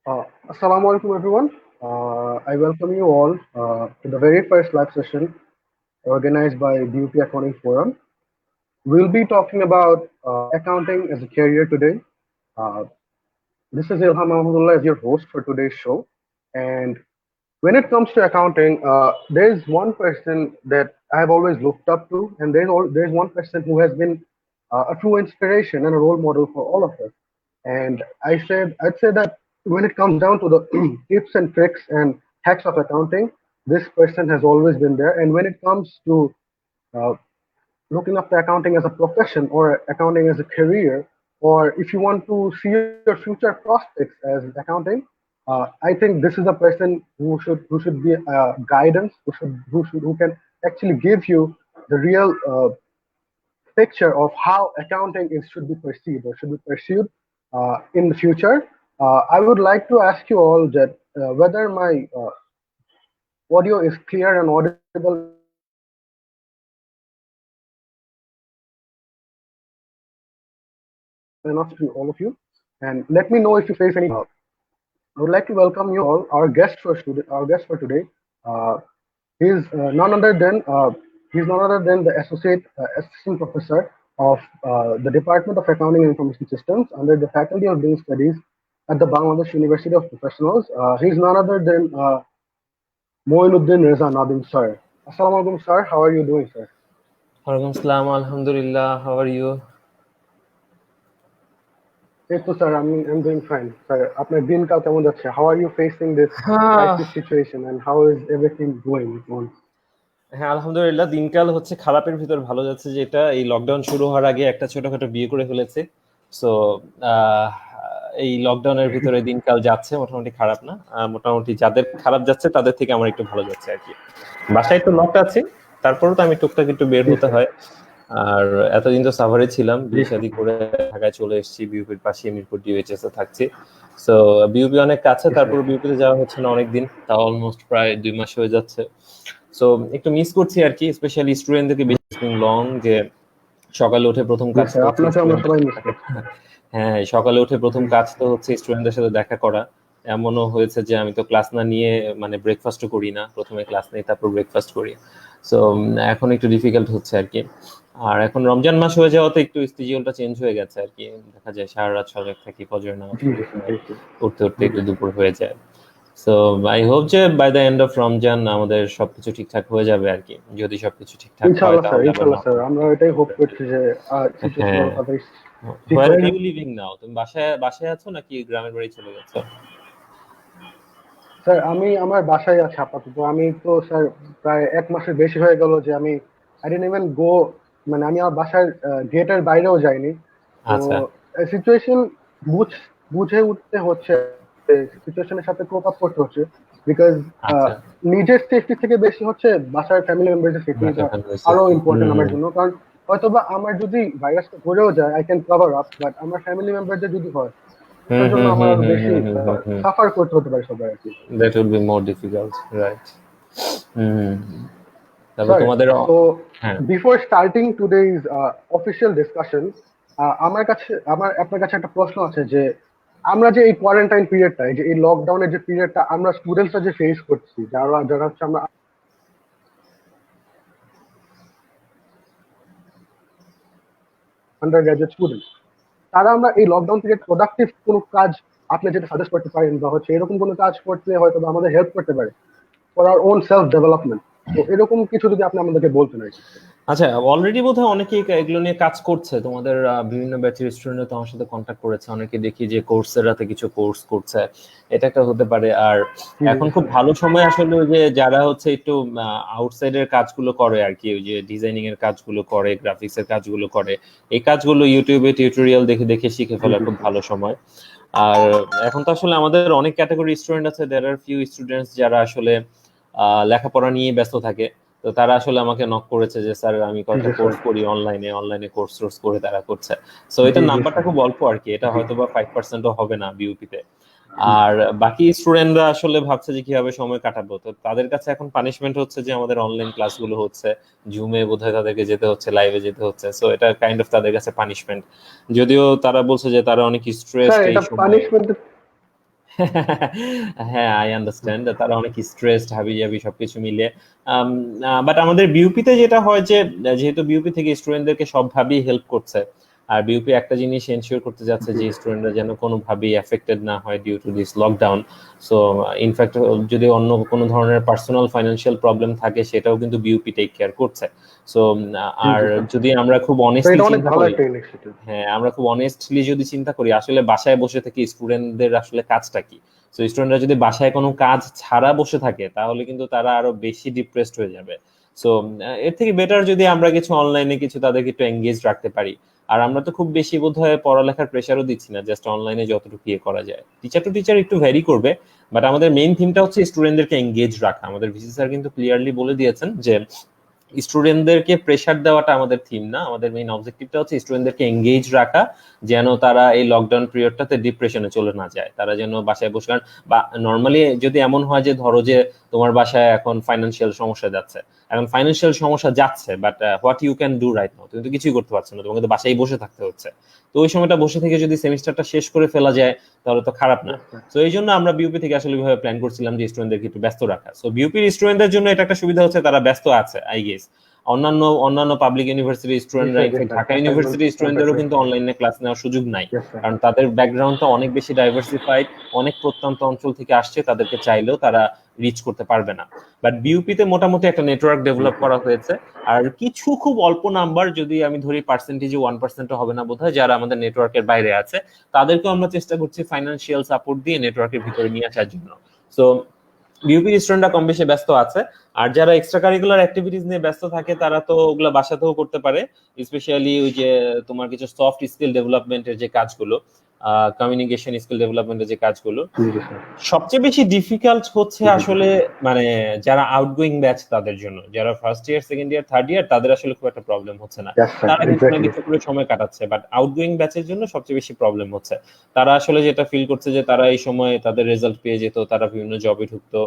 Assalamu alaikum, everyone. I welcome you all to the very first live session organized by BUP Accounting Forum. We'll be talking about accounting as a career today. Uh, this is Ilham Mahmudullah as your host for today's show. And when it comes to accounting, there's one person that I've always looked up to, and there's one person who has been a true inspiration and a role model for all of us. And I'd say that when it comes down to the tips and tricks and hacks of accounting, this person has always been there. And when it comes to uh, looking after accounting as a profession or accounting as a career, or if you want to see your future prospects as accounting, I think this is a person who should be guidance, who can actually give you the real picture of how accounting is should be perceived or should be pursued in the future. I would like to ask you all that whether my audio is clear and audible enough to all of you. And let me know if you face any I would like to welcome you all, our guest for today. Uh, he's none other than the assistant professor of the Department of Accounting and Information Systems under the Faculty of Business Studies at the Bangladesh University of Professionals. He's none other than Moinuddin Reza Nadim, sir. Assalamu alaikum, sir. How are you doing, sir? Walaikum salam, alhamdulillah. How are you? Hey, so, sir, I'm doing fine. Sir, আপনার দিনকাল কেমন যাচ্ছে? How are you facing this crisis situation and how is everything going on? হ্যাঁ, আলহামদুলিল্লাহ দিনকাল হচ্ছে খারাপের ভিতর ভালো যাচ্ছে, যেটা এই লকডাউন শুরু হওয়ার আগে একটা ছোটখাটো বিয়ে করে ফেলেছে। সো এই লকডাউনের ভিতরে দিনকাল যাচ্ছে মোটামুটি খারাপ না। মোটামুটি যাদের খারাপ যাচ্ছে তাদের থেকে আমার একটু ভালো যাচ্ছে আর কি। বাসায় একটু লকড আছে, তারপরেও তো আমি টুকটাক একটু বের হতে হয়। আর এতদিন তো সাভারে ছিলাম, বিয়ে শাদী করে ঢাকায় চলে এসেছি, বিউপির পাশে মিরপুর ডিউএইচএস এ থাকছি। সো বিউপি অনেক কাছে, তারপর বিউপিতে যাওয়া হচ্ছে না অনেকদিন, তাও অলমোস্ট প্রায় 2 মাস হয়ে যাচ্ছে। সো একটু মিস করছি আর কি, স্পেশালি স্টুডেন্টদেরকে বেশি লং, যে সকালে উঠে প্রথম কাজ তো হচ্ছে হ্যাঁ সকালে উঠে প্রথম কাজ তো হচ্ছে স্টুডেন্টদের সাথে দেখা করা। এমনও হয়েছে যে আমি তো ক্লাস না নিয়ে মানে ব্রেকফাস্টও করি না, প্রথমে ক্লাস নেই তারপর ব্রেকফাস্ট করি। সো এখন একটু ডিফিকাল্ট হচ্ছে আর কি। আর এখন রমজান মাস হয়ে যাওয়াতে একটু স্কেডিউলটা চেঞ্জ হয়ে গেছে আর কি। দেখা যায় সারা রাত সজাগ থাকি, ফজরের নামাজ উঠতে উঠতে একটু দুপুর হয়ে যায়। সো আই হোপ যে by the end of Ramzan আমাদের সবকিছু ঠিকঠাক হয়ে যাবে আর কি। যদি সবকিছু ঠিকঠাক হয় তাহলে ইনশাআল্লাহ স্যার, আমরা এটাই হোপ করছি যে সিচুয়েশন তাড়াতাড়ি ঠিক Where হয়ে are যাবে। you living now? তুমি বাসায় আছো নাকি গ্রামের বাড়ি চলে গেছো? স্যার আমি আমার বাসায় আছি আপাতত। আমি তো স্যার প্রায় 1 মাসের বেশি হয়ে গেল যে আমি আই ডিডন্ট ইভেন গো, মানে আমি আমার বাসার গেটের বাইরেও যাইনি। তো আচ্ছা সিচুয়েশন বুঝে উঠতে হচ্ছে, সিচুয়েশনের সাথে কোপ আপ করতে হচ্ছে, বিকজ আচ্ছা নিজের সেফটি থেকে বেশি হচ্ছে বাসার ফ্যামিলি মেম্বারদের সেফটিটা আরো ইম্পর্টেন্ট আমার জন্য। কারণ হয়তোবা আমার যদি ভাইরাসটা ধরেও যায় I can cover up, but আমার ফ্যামিলি মেম্বারদের যদি হয় এটার জন্য আমার আরো বেশি সাফার করতে হতে পারে সবাই আর কি। that will be more difficult, right? তারপর Sir, তোমাদের so হ্যাঁ before starting today's official discussion, আমার আপনার কাছে একটা প্রশ্ন আছে যে আমরা যে এই কোয়ারেন্টাইন পিরিয়ডটা, এই লকডাউনের যে পিরিয়ডটা আমরা স্টুডেন্টসরা যে ফেস করছি, যারা যারা হচ্ছে আমরা আন্ডার গ্রাজুয়েট স্টুডেন্ট, তারা আমরা এই লকডাউন পিরিয়ড প্রোডাক্টিভ কোনো কাজ আপনি যেটা সাজেস্ট করতে পারেন বা হচ্ছে এরকম কোনো কাজ করতে হয়তো বা আমাদের হেল্প করতে পারে for our own self development, তো এরকম কিছু যদি আপনি আমাদেরকে বলতেন আর কি। আচ্ছা, অলরেডি বোধহয় অনেকেই এগুলো নিয়ে কাজ করছে। তোমাদের বিভিন্ন ব্যাচের স্টুডেন্টরা তো আমার সাথে কন্ট্যাক্ট করেছে, অনেকে দেখি যে কোর্সেরাতে কিছু কোর্স করছে, এটা একটা হতে পারে। আর এখন খুব ভালো সময় আসলে যে যারা হচ্ছে একটু আউটসাইডের কাজগুলো করে আর কি, ওই যে ডিজাইনিং এর কাজগুলো করে, গ্রাফিক্স এর কাজগুলো করে, এই কাজগুলো ইউটিউবে টিউটোরিয়াল দেখে দেখে শিখে ফেলার খুব ভালো সময়। আর এখন তো আসলে আমাদের অনেক ক্যাটাগরি স্টুডেন্ট আছে, দেয়ার আর ফিউ স্টুডেন্টস যারা আসলে লেখাপড়া নিয়ে ব্যস্ত থাকে। তো তারা আসলে আমাকে নক করেছে যে স্যার আমি কয়েকটা কোর্স করি অনলাইনে কোর্স করে তারা করছে। সো এটার নাম্বারটা খুব অল্প আর কি, এটা হয়তো বা 5%ও হবে না বিউপিতে। আর বাকি স্টুডেন্টরা আসলে ভাবছে যে কিভাবে সময় কাটাবো, তো তাদের কাছে এখন পানিশমেন্ট হচ্ছে যে আমাদের অনলাইন ক্লাসগুলো হচ্ছে, জুমে বোধহয় তাদেরকে যেতে হচ্ছে, লাইভে যেতে হচ্ছে। সো এটা কাইন্ড অফ তাদের কাছে পানিশমেন্ট, যদিও তারা বলছে যে তারা অনেক স্ট্রেসড এই সময়। হ্যাঁ, আই আন্ডারস্ট্যান্ড তারা অনেক স্ট্রেসড হাবিজাবি সবকিছু মিলে। বাট আমাদের বিউপিতে যেটা হয় যে যেহেতু বিউপি থেকে স্টুডেন্টদেরকে সবভাবেই হেল্প করছে, আর বিউপি একটা জিনিস এনশিওর করতে যাচ্ছে যে স্টুডেন্টরা যেন কোনোভাবেই এফেক্টেড না হয় due to this lockdown. So in fact যদি অন্য কোনো ধরনের পার্সোনাল ফাইন্যান্সিয়াল প্রবলেম থাকে সেটাও কিন্তু বিউপি টেক কেয়ার করছে। সো আর যদি আমরা খুব অনেস্টলি চিন্তা করি, হ্যাঁ আমরা খুব অনেস্টলি যদি চিন্তা করি আসলে বাসায় বসে থেকে স্টুডেন্টদের আসলে কাজটা কি। সো স্টুডেন্টরা যদি বাসায় কোনো কাজ ছাড়া বসে থাকে তাহলে কিন্তু তারা আরো বেশি ডিপ্রেসড হয়ে যাবে। সো এর থেকে বেটার যদি আমরা কিছু অনলাইনে কিছু তাদেরকে একটু এঙ্গেজ রাখতে পারি। আর আমরা তো খুব বেশি বোধহয় পড়ালেখার প্রেশারও দিচ্ছি না, জাস্ট অনলাইনে যতটুকু ইয়ে করা যায়। টিচার টু টিচার একটু ভ্যারি করবে, বাট আমাদের মেইন থিমটা হচ্ছে স্টুডেন্টদেরকে এঙ্গেজ রাখা। আমাদের ভিসি স্যার কিন্তু ক্লিয়ারলি বলে দিয়েছেন যে স্টুডেন্টদেরকে প্রেশার দেওয়াটা আমাদের থিম না, আমাদের মেইন অবজেক্টিভটা হচ্ছে স্টুডেন্টদেরকে এঙ্গেজ রাখা, যেন তারা এই লকডাউন পিরিয়ডটাতে ডিপ্রেশনে চলে না যায়। তারা যেন বাসায় বসে, কারণ বা নর্মালি যদি এমন হয় যে ধরো যে তোমার বাসায় এখন ফাইন্যান্সিয়াল সমস্যা যাচ্ছে, এখন ফাইন্যান্সিয়াল সমস্যা যাচ্ছে, but what you can do right now, তুমি তো কিছুই করতে পারছো না, তোমাকে তো বাসায় বসে থাকতে হচ্ছে। তো ওই সময়টা বসে থেকে যদি সেমিস্টারটা শেষ করে ফেলা যায় তাহলে তো খারাপ না। তো এই জন্য আমরা বিউপি থেকে আসলে ভাবে প্ল্যান করছিলাম যে স্টুডেন্টদেরকে একটু ব্যস্ত রাখা। সো বিউপির স্টুডেন্টদের জন্য এটা একটা সুবিধা হচ্ছে তারা ব্যস্ত আছে আই গেস। অন্যান্য অন্যান্য পাবলিক ইউনিভার্সিটির স্টুডেন্টরা, ইনফ্যাক্ট ঢাকা ইউনিভার্সিটির স্টুডেন্টদেরও কিন্তু অনলাইনে ক্লাস নেওয়ার সুযোগ নাই, কারণ তাদের ব্যাকগ্রাউন্ডটা অনেক বেশি ডাইভার্সিফাইড, অনেক প্রত্যন্ত অঞ্চল থেকে আসছে, তাদেরকে চাইলেও তারা রিচ করতে পারবে না। বাট বিউপিতে মোটামুটি একটা নেটওয়ার্ক ডেভেলপ করা হয়েছে। আর কিছু খুব অল্প নাম্বার, যদি আমি ধরি পার্সেন্টেজে 1% হবে না বোধহয়, যারা আমাদের নেটওয়ার্কের বাইরে আছে, তাদেরকেও আমরা চেষ্টা করছি ফাইন্যান্সিয়াল সাপোর্ট দিয়ে নেটওয়ার্কের ভিতরে নিয়ে আসার জন্য। সো বিউপির স্টুডেন্টরা কম বেশি ব্যস্ত আছে। আর যারা এক্সট্রা কারিকুলার অ্যাক্টিভিটিস নিয়ে ব্যস্ত থাকে তারা তো ওগুলা বাসাতেও করতে পারে, স্পেশালি ওই যে তোমার কিছু সফট স্কিল ডেভেলপমেন্টের যে কাজগুলো, কমিউনিকেশন স্কিল ডেভেলপমেন্টের যে কাজগুলো। সবচেয়ে বেশি ডিফিকাল্ট হচ্ছে আসলে মানে যারা আউটগোয়িং ব্যাচ তাদের জন্য, যারা first year second year third year তাদের আসলে খুব একটা প্রবলেম হচ্ছে না, তারা কিছু না কিছু করে সময় কাটাচ্ছে। বাট আউটগোয়িং ব্যাচের জন্য সবচেয়ে বেশি প্রবলেম হচ্ছে। তারা আসলে যেটা ফিল করছে যে তারা এই সময় তাদের রেজাল্ট পেয়ে যেত, তারা বিভিন্ন জবে ঢুকতো,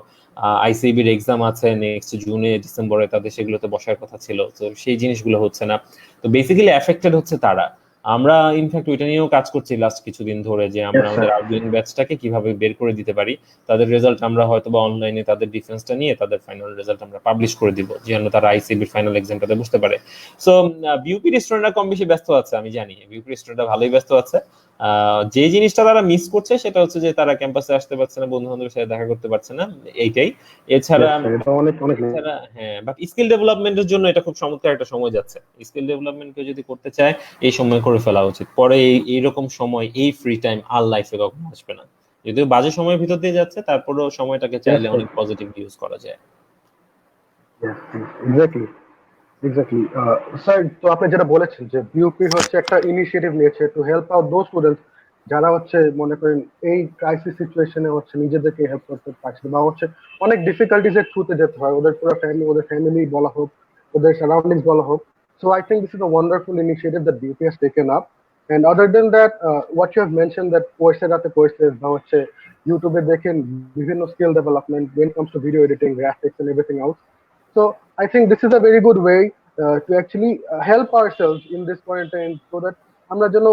আইসিবির এক্সাম আছে নেক্সট জুনে ডিসেম্বরে, তাদের সেগুলোতে বসার কথা ছিল, তো সেই জিনিসগুলো হচ্ছে না। তো বেসিক্যালি এফেক্টেড হচ্ছে তারা। আমরা ইনফ্যাক্ট ওইটা নিয়েও কাজ করছি লাস্ট কিছুদিন ধরে, যে আমরা আমাদের আউটগোয়িং ব্যাচটাকে কিভাবে বের করে দিতে পারি। তাদের রেজাল্ট আমরা হয়তো বা অনলাইনে তাদের ডিফেন্সটা নিয়ে তাদের ফাইনাল রেজাল্ট আমরা পাবলিশ করে দিব, যেন তারা আইসিবির ফাইনাল এক্সামটাতে বুঝতে পারে। সো বিউপির স্টুডেন্টরা কম বেশি ব্যস্ত আছে, আমি জানি বিউপির স্টুডেন্টরা ভালোই ব্যস্ত আছে। যে জিনিসটা তারা মিস করছে সেটা হচ্ছে যে তারা ক্যাম্পাসে আসতে পারছে না, বন্ধু বান্ধবের সাথে দেখা করতে পারছে না, এইটাই। এছাড়া হ্যাঁ, বাট স্কিল ডেভেলপমেন্টের জন্য এটা খুব চমৎকার একটা সময় যাচ্ছে। স্কিল ডেভেলপমেন্ট কেউ যদি করতে চায় এই সময় করে ফেলা উচিত, পরে এইরকম সময় এই ফ্রি টাইম আর লাইফে কখনো আসবে না। যদিও বাজে সময়ের ভিতর দিয়ে যাচ্ছে, তারপরেও সময়টাকে চাইলে অনেক পজিটিভ ইউজ করা যায়। এক্স্যাক্টলি স্যার, তো আপনি যেটা বলেছেন যে বিউপি হচ্ছে একটা ইনিশিয়েটিভ নিয়েছে to help out those students যারা হচ্ছে মনে করেন এই ক্রাইসিস সিচুয়েশনে হচ্ছে নিজেদেরকে হেল্প করতে পারছে বা হচ্ছে অনেক ডিফিকাল্টিজ এর থ্রুতে যেতে হয়, ওদের ফ্যামিলি বলা হোক, ওদের সারাউন্ডিংস বলা হোক। So I think this is a wonderful initiative that BUP has taken up. And other than that, what you have mentioned that Coursera-তে courses বা হচ্ছে YouTube এ দেখেন বিভিন্ন skill development when it comes to video editing, graphics and everything else. So I think this is a very good way to actually help ourselves in this quarantine so that আমরা যেন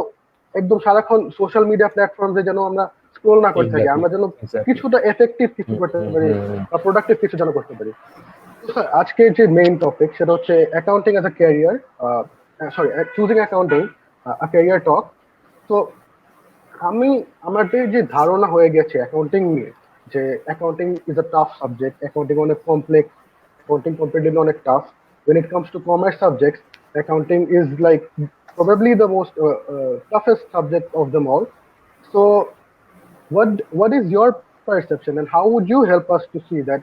একদম সারাক্ষণ social media প্ল্যাটফর্মে যেন আমরা scroll না করতে থাকি, আমরা যেন কিছুটা এফেক্টিভ কিছু করতে পারি বা প্রোডাক্টিভ কিছু যেন করতে পারি। আজকে যে মেইন টপিক সেটা হচ্ছে accounting as a career, sorry choosing accounting a career talk. তো আমাদের যে ধারণা হয়ে গেছে অ্যাকাউন্টিং নিয়ে, যে accounting is a tough subject, accounting অনেক কমপ্লেক্স, অ্যাকাউন্টিং কম্পিটিটিভ অনেক tough. when it comes to commerce subjects, accounting is like probably the most toughest subject of them all. So what is your perception and how would you help us to see that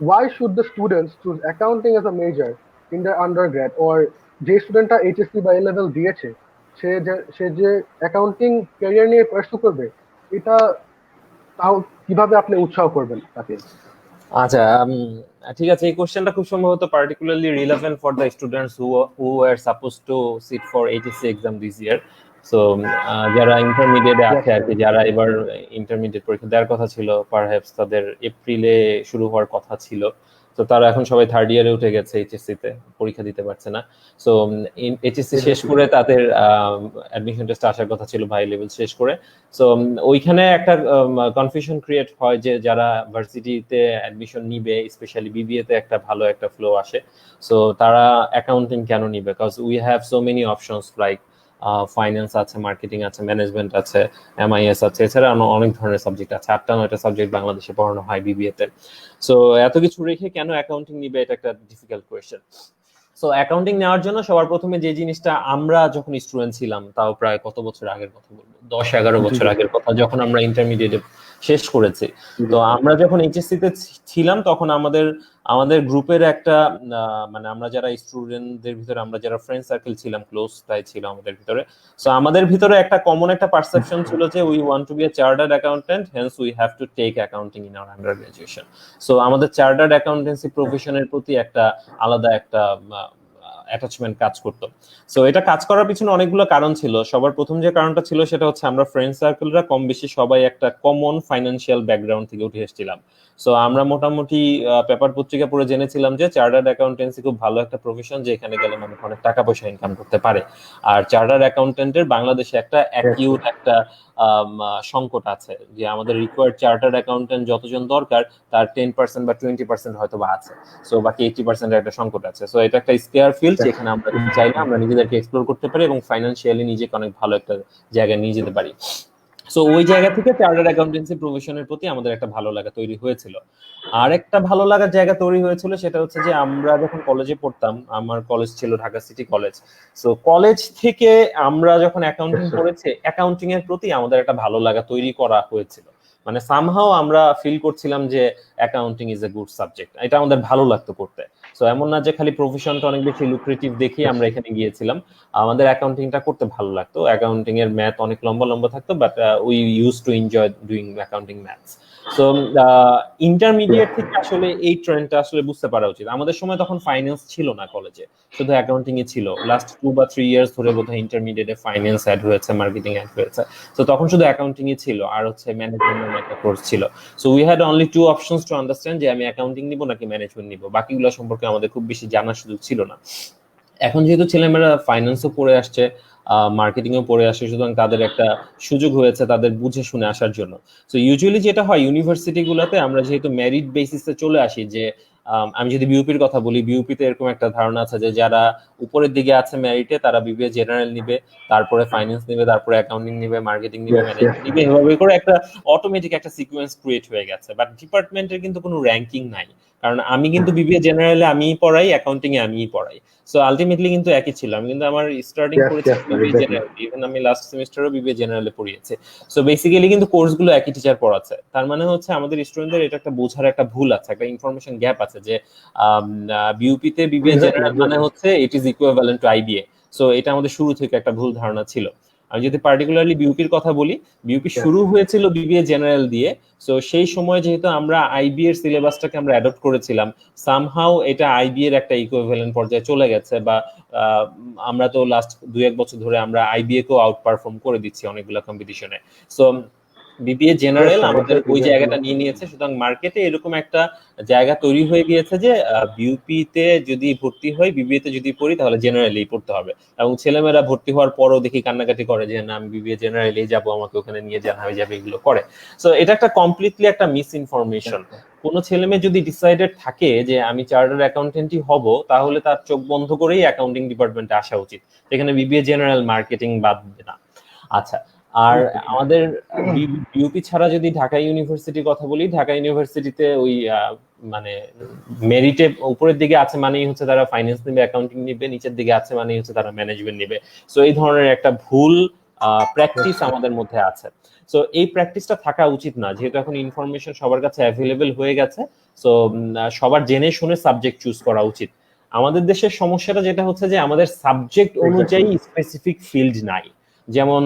why should the students choose accounting as a major in their undergrad, or যে স্টুডেন্টটা HSC বা এ level দিয়েছে সে যে accounting career নিয়ে pursue করবে, এটা তাও কিভাবে আপনি উৎসাহ করবেন তাকে? আচ্ছা, ঠিক আছে, এই কোশ্চেনটা খুব সম্ভবত particularly relevant for the students who are supposed to sit for HSC exam this year. So যারা ইন্টারমিডিয়েটে আছে আর কি, যারা এবার ইন্টারমিডিয়েট পরীক্ষা দেওয়ার কথা ছিল, পারহ্যাপস তাদের এপ্রিলে শুরু হওয়ার কথা ছিল। তো তারা এখন সবাই থার্ড ইয়ারে উঠে গেছে, এইচএসসি তে পরীক্ষা দিতে পারছে না। সো এইচএসসি শেষ করে তাদের অ্যাডমিশন টেস্ট আসার কথা ছিল হাই লেভেল শেষ করে। সো ওইখানে একটা কনফিউশন ক্রিয়েট হয় যে যারা ভার্সিটিতে অ্যাডমিশন নিবে, স্পেশালি বিবিএ তে একটা ভালো একটা ফ্লো আসে, সো তারা অ্যাকাউন্টিং কেন নিবে, because we have so many options like finance আছে, মার্কেটিং আছে, ম্যানেজমেন্ট আছে, এমআইএস আছে, এছাড়া অনেক ধরনের সাবজেক্ট আছে, 8টা 9টা সাবজেক্ট বাংলাদেশে পড়ানো হয় বিবিএ তে। সো এত কিছু রেখে কেন অ্যাকাউন্টিং নিবে, এটা একটা ডিফিকাল্ট কোয়েশ্চেন। সো অ্যাকাউন্টিং নেওয়ার জন্য সবার প্রথমে যে জিনিসটা, আমরা যখন স্টুডেন্ট ছিলাম, তাও প্রায় কত বছর আগের কথা বলবো, 10-11 বছর আগের কথা, যখন আমরা ইন্টারমিডিয়েটে শেষ করেছি, তো আমরা যখন এইচএসসি তে ছিলাম তখন আমাদের গ্রুপের একটা মানে আমরা যারা স্টুডেন্টদের ভিতরে, আমরা যারা ফ্রেন্ড সার্কেল ছিলাম, ক্লোজ তাই ছিল আমাদের ভিতরে। সো আমাদের ভিতরে একটা কমন একটা পারসেপশন ছিল যে we want to be a chartered accountant, hence we have to take accounting in our undergraduation. So আমাদের চার্টার্ড অ্যাকাউন্টেন্সি প্রফেশনের প্রতি একটা আলাদা একটা অ্যাটাচমেন্ট কাজ করতো। সো এটা কাজ করার পিছনে অনেকগুলো কারণ ছিল। সবার প্রথম যে কারণটা ছিল সেটা হচ্ছে আমরা ফ্রেন্ড সার্কেলরা কম বেশি সবাই একটা কমন ফাইন্যান্সিয়াল ব্যাকগ্রাউন্ড থেকে উঠে এসেছিলাম। সো আমরা মোটামুটি পেপার পত্রিকা পড়ে জেনেছিলাম যে চার্টার্ড অ্যাকাউন্টেন্সি খুব ভালো একটা প্রফেশন, যে এখানে গেলে মানুষ অনেক টাকা পয়সা ইনকাম করতে পারে। আর চার্টার্ড অ্যাকাউন্টেন্টের বাংলাদেশে একটা অ্যাকিউট একটা সংকট আছে, যে আমাদের রিকোয়ার্ড চার্টার্ড অ্যাকাউন্টেন্ট যতজন দরকার তার 10% বা 20% হয়তো বা আছে, সো বাকি 80% একটা সংকট আছে। সো এটা একটা স্কেয়ার ফিল্ড, যেখানে আমরা চাইলে আমরা নিজেদেরকে এক্সপ্লোর করতে পারি এবং ফাইন্যান্সিয়ালি নিজেকে অনেক ভালো একটা জায়গায় নিয়ে যেতে পারি। সো ওই জায়গা থেকে চার্টার্ড অ্যাকাউন্টেন্সি প্রফেশনের প্রতি আমাদের একটা ভালো লাগা তৈরি হয়েছিল। আর একটা ভালো লাগার জায়গা তৈরি হয়েছিল সেটা হচ্ছে যে আমরা যখন কলেজে পড়তাম, আমার কলেজ ছিল Dhaka city college, so college থেকে আমরা যখন অ্যাকাউন্টিং পড়েছে, অ্যাকাউন্টিং এর প্রতি আমাদের একটা ভালো লাগা তৈরি করা হয়েছিল। মানে সামহাও আমরা ফিল করছিলাম যে accounting is a good subject, এটা আমাদের ভালো লাগতো করতে। সো এমন না যে খালি প্রফেশনটা অনেক বেশি লুক্রেটিভ দেখেই আমরা এখানে গিয়েছিলাম, আমাদের অ্যাকাউন্টিংটা করতে ভালো লাগতো। অ্যাকাউন্টিং এর ম্যাথ অনেক লম্বা লম্বা থাকতো, but we use to enjoy doing accounting maths. So intermediate থেকে আসলে এই ট্রেন্ডটা আসলে বুঝতে পারা উচিত। আমাদের সময় তখন ফাইন্যান্স ছিল না কলেজে, শুধু অ্যাকাউন্টিং ই ছিল। লাস্ট 2 বা 3 ইয়ার্স ধরে বোধহয় ইন্টারমিডিয়েটে ফাইন্যান্স অ্যাড হয়েছে, মার্কেটিং অ্যাড হয়েছে। তো তখন শুধু অ্যাকাউন্টিং ই ছিল, আর হচ্ছে ম্যানেজমেন্ট নামে একটা কোর্স ছিল। So we had only 2 options to understand, যে আমি অ্যাকাউন্টিং নিব নাকি ম্যানেজমেন্ট নিব। বাকিগুলো সম্পর্কে আমাদের খুব বেশি জানার সুযোগ ছিল না। এখন যেহেতু ছেলেমেয়েরা ফাইন্যান্সও পড়ে আসছে, মার্কেটিং ও পড়ে আসে, সুতরাং তাদের একটা সুযোগ হয়েছে তাদের বুঝে শুনে আসার জন্য। সো ইউজুয়ালি যেটা হয় ইউনিভার্সিটি গুলাতে, আমরা যেহেতু মেরিট বেসিসে চলে আসি, যে আমি যদি বিউপির কথা বলি, বিউপিতে এরকম একটা ধারণা আছে যে যারা উপরের দিকে আছে মেরিটে তারা বিবিএ জেনারেল নিবে, তারপরে ফাইন্যান্স নিবে, তারপরে অ্যাকাউন্টিং নিবে, মার্কেটিং নিবে, ম্যানেজমেন্ট নিবে, এভাবে করে একটা অটোমেটিক একটা সিকোয়েন্স ক্রিয়েট হয়ে গেছে। বাট ডিপার্টমেন্টের কিন্তু কোনো র্যাঙ্কিং নাই, কারণ আমি কিন্তু বিবিএ জেনারেলে আমিই পড়াই, অ্যাকাউন্টিং এ আমিই পড়াই। সো আলটিমেটলি কিন্তু একই ছিল। আমি কিন্তু আমার স্টার্টিং করেছি বিবিএ জেনারেল, ইভেন আমি লাস্ট সেমিস্টারও বিবিএ জেনারেলে পড়িয়েছি। সো বেসিক্যালি কিন্তু কোর্সগুলো একই টিচার পড়াচ্ছে। তার মানে হচ্ছে আমাদের স্টুডেন্টদের এটা একটা বোঝার একটা ভুল আছে, একটা ইনফরমেশন গ্যাপ আছে, যে বিউপিতে বিবিএ জেনারেল মানে হচ্ছে it is equivalent to IBA. So এটা আমাদের শুরু থেকে একটা ভুল ধারণা ছিল। আমি যদি পার্টিকুলারলি বিউপির কথা বলি, বিউপি শুরু হয়েছিল বিবিএ জেনারেল দিয়ে। সো সেই সময় যেহেতু আমরা আইবি এর সিলেবাসটাকে আমরা অ্যাডপ্ট করেছিলাম, সামহাউ এটা আইবি এর একটা ইকুইভ্যালেন্ট পর্যায়ে চলে গেছে, বা আমরা তো লাস্ট 2-1 বছর ধরে আমরা আইবিএ কেও আউট পারফর্ম করে দিচ্ছি অনেকগুলো কম্পিটিশনে। সো বিবিএ জেনারেল আমাদের ওই জায়গাটা নিয়ে নিয়েছে। সুতরাং মার্কেটে এরকম একটা জায়গা তৈরি হয়ে গিয়েছে যে বিউপিতে যদি ভর্তি হয়, বিবিএ তে যদি পড়ি, তাহলে জেনারেলি পড়তে হবে। এবং ছেলেমেয়েরা ভর্তি হওয়ার পরও দেখি কান্নাকাটি করে যে না, আমি বিবিএ জেনারেলি যাব, আমাকে ওখানে নিয়ে যাওয়া হয়ে যাবে, এগুলো করে। সো এটা একটা কমপ্লিটলি একটা মিস ইনফরমেশন। কোনো ছেলে মেয়ে যদি ডিসাইডেড থাকে যে আমি চার্টার্ড অ্যাকাউন্টেন্টই হব, তাহলে তার চোখ বন্ধ করেই অ্যাকাউন্টিং ডিপার্টমেন্টে আসা উচিত, যেখানে বিবিএ জেনারেল মার্কেটিং বাদ না। আচ্ছা, আর আমাদের বিউপি ছাড়া যদি ঢাকা ইউনিভার্সিটির কথা বলি, ঢাকা ইউনিভার্সিটিতে ওই মানে মেরিটে উপরের দিকে আছে মানেই হচ্ছে তারা ফাইন্যান্স নিবে, অ্যাকাউন্টিং নিবে, নিচের দিকে আছে মানেই হচ্ছে তারা ম্যানেজমেন্ট নিবে। সো এই ধরনের একটা ভুল প্র্যাকটিস আমাদের মধ্যে আছে। সো এই প্র্যাকটিসটা থাকা উচিত না, যেহেতু এখন ইনফরমেশন সবার কাছে অ্যাভেলেবেল হয়ে গেছে। সো সবার জেনে শুনে সাবজেক্ট চুজ করা উচিত। আমাদের দেশের সমস্যাটা যেটা হচ্ছে যে আমাদের সাবজেক্ট অনুযায়ী স্পেসিফিক ফিল্ড নাই। যেমন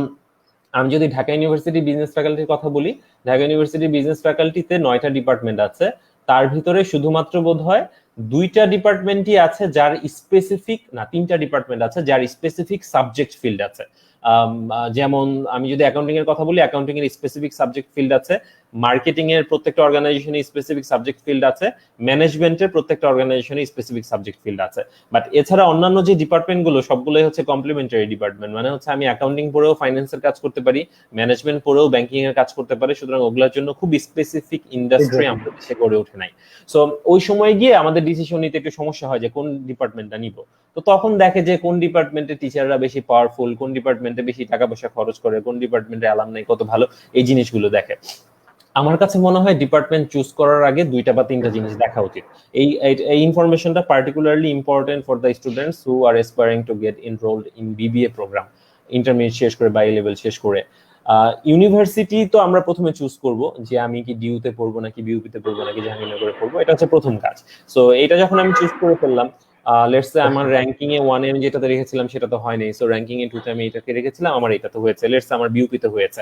আমি যদি ঢাকা ইউনিভার্সিটি বিজনেস ফ্যাকাল্টির কথা বলি, ঢাকা ইউনিভার্সিটি বিজনেস ফ্যাকাল্টিতে 9টা ডিপার্টমেন্ট আছে, তার ভিতরে শুধুমাত্র বোধহয় 2টা ডিপার্টমেন্টই আছে যার স্পেসিফিক, না 3টা ডিপার্টমেন্ট আছে যার স্পেসিফিক সাবজেক্ট ফিল্ড আছে। যেমন আমি যদি অ্যাকাউন্টিং এর কথা বলি, অ্যাকাউন্টিং এর স্পেসিফিক সাবজেক্ট ফিল্ড আছে, মার্কেটিং এর প্রত্যেকটা অর্গানাইজেশনে স্পেসিফিক সাবজেক্ট ফিল্ড আছে, ম্যানেজমেন্টের প্রত্যেকটা অর্গানাইজেশনে স্পেসিফিক সাবজেক্ট ফিল্ড আছে। বাট এছাড়া অন্যান্য যে ডিপার্টমেন্ট গুলো সবগুলোই হচ্ছে কমপ্লিমেন্টারি ডিপার্টমেন্ট, মানে হচ্ছে আমি অ্যাকাউন্টিং পড়েও ফাইন্যান্সের কাজ করতে পারি, ম্যানেজমেন্ট পড়েও ব্যাংকিং এর কাজ করতে পারি, সুতরাং ওগুলোর জন্য খুব স্পেসিফিক ইন্ডাস্ট্রি Exactly. আমাদের দেশে গড়ে ওঠে নাই। সো ওই সময় গিয়ে আমাদের ডিসিশন নিতে একটু সমস্যা হয় যে কোন ডিপার্টমেন্টটা নিব। তো তখন দেখে যে কোন ডিপার্টমেন্টের টিচাররা বেশি পাওয়ারফুল, কোন ডিপার্টমেন্টে বেশি টাকা পয়সা খরচ করে, কোন ডিপার্টমেন্টে অ্যালামনাই কত ভালো, এই জিনিসগুলো দেখে। আমার কাছে মনে হয় ডিপার্টমেন্ট চুজ করার আগে 2টা বা 3টা জিনিস দেখা উচিত। এই ইনফরমেশনটা particularly important for the students who are aspiring to get enrolled in BBA programme, intermediate শেষ করে বা এ লেভেল শেষ করে। ইউনিভার্সিটি তো আমরা প্রথমে চুজ করব যে আমি কি ডিইউতে পড়বো নাকি বিইউপিতে পড়বো নাকি জাহাঙ্গীরনগরে পড়বো, এটা হচ্ছে প্রথম কাজ। সো এটা যখন আমি চুজ করে ফেললাম, লেটস সে আমার র্যাঙ্কিং এ 1 এ আমি যেটাতে রেখেছিলাম সেটা তো হয় নাই, সো র্যাঙ্কিং এ 2 তে আমি এটাকে রেখেছিলাম, আমার এটা তো হয়েছে, লেটস সে আমার বিইউপিতে হয়েছে।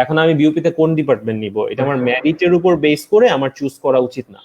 এখন আমি বিইউপিতে কোন ডিপার্টমেন্ট নিব, এটা আমার মেরিটের উপর বেস করে আমার চুজ করা উচিত না।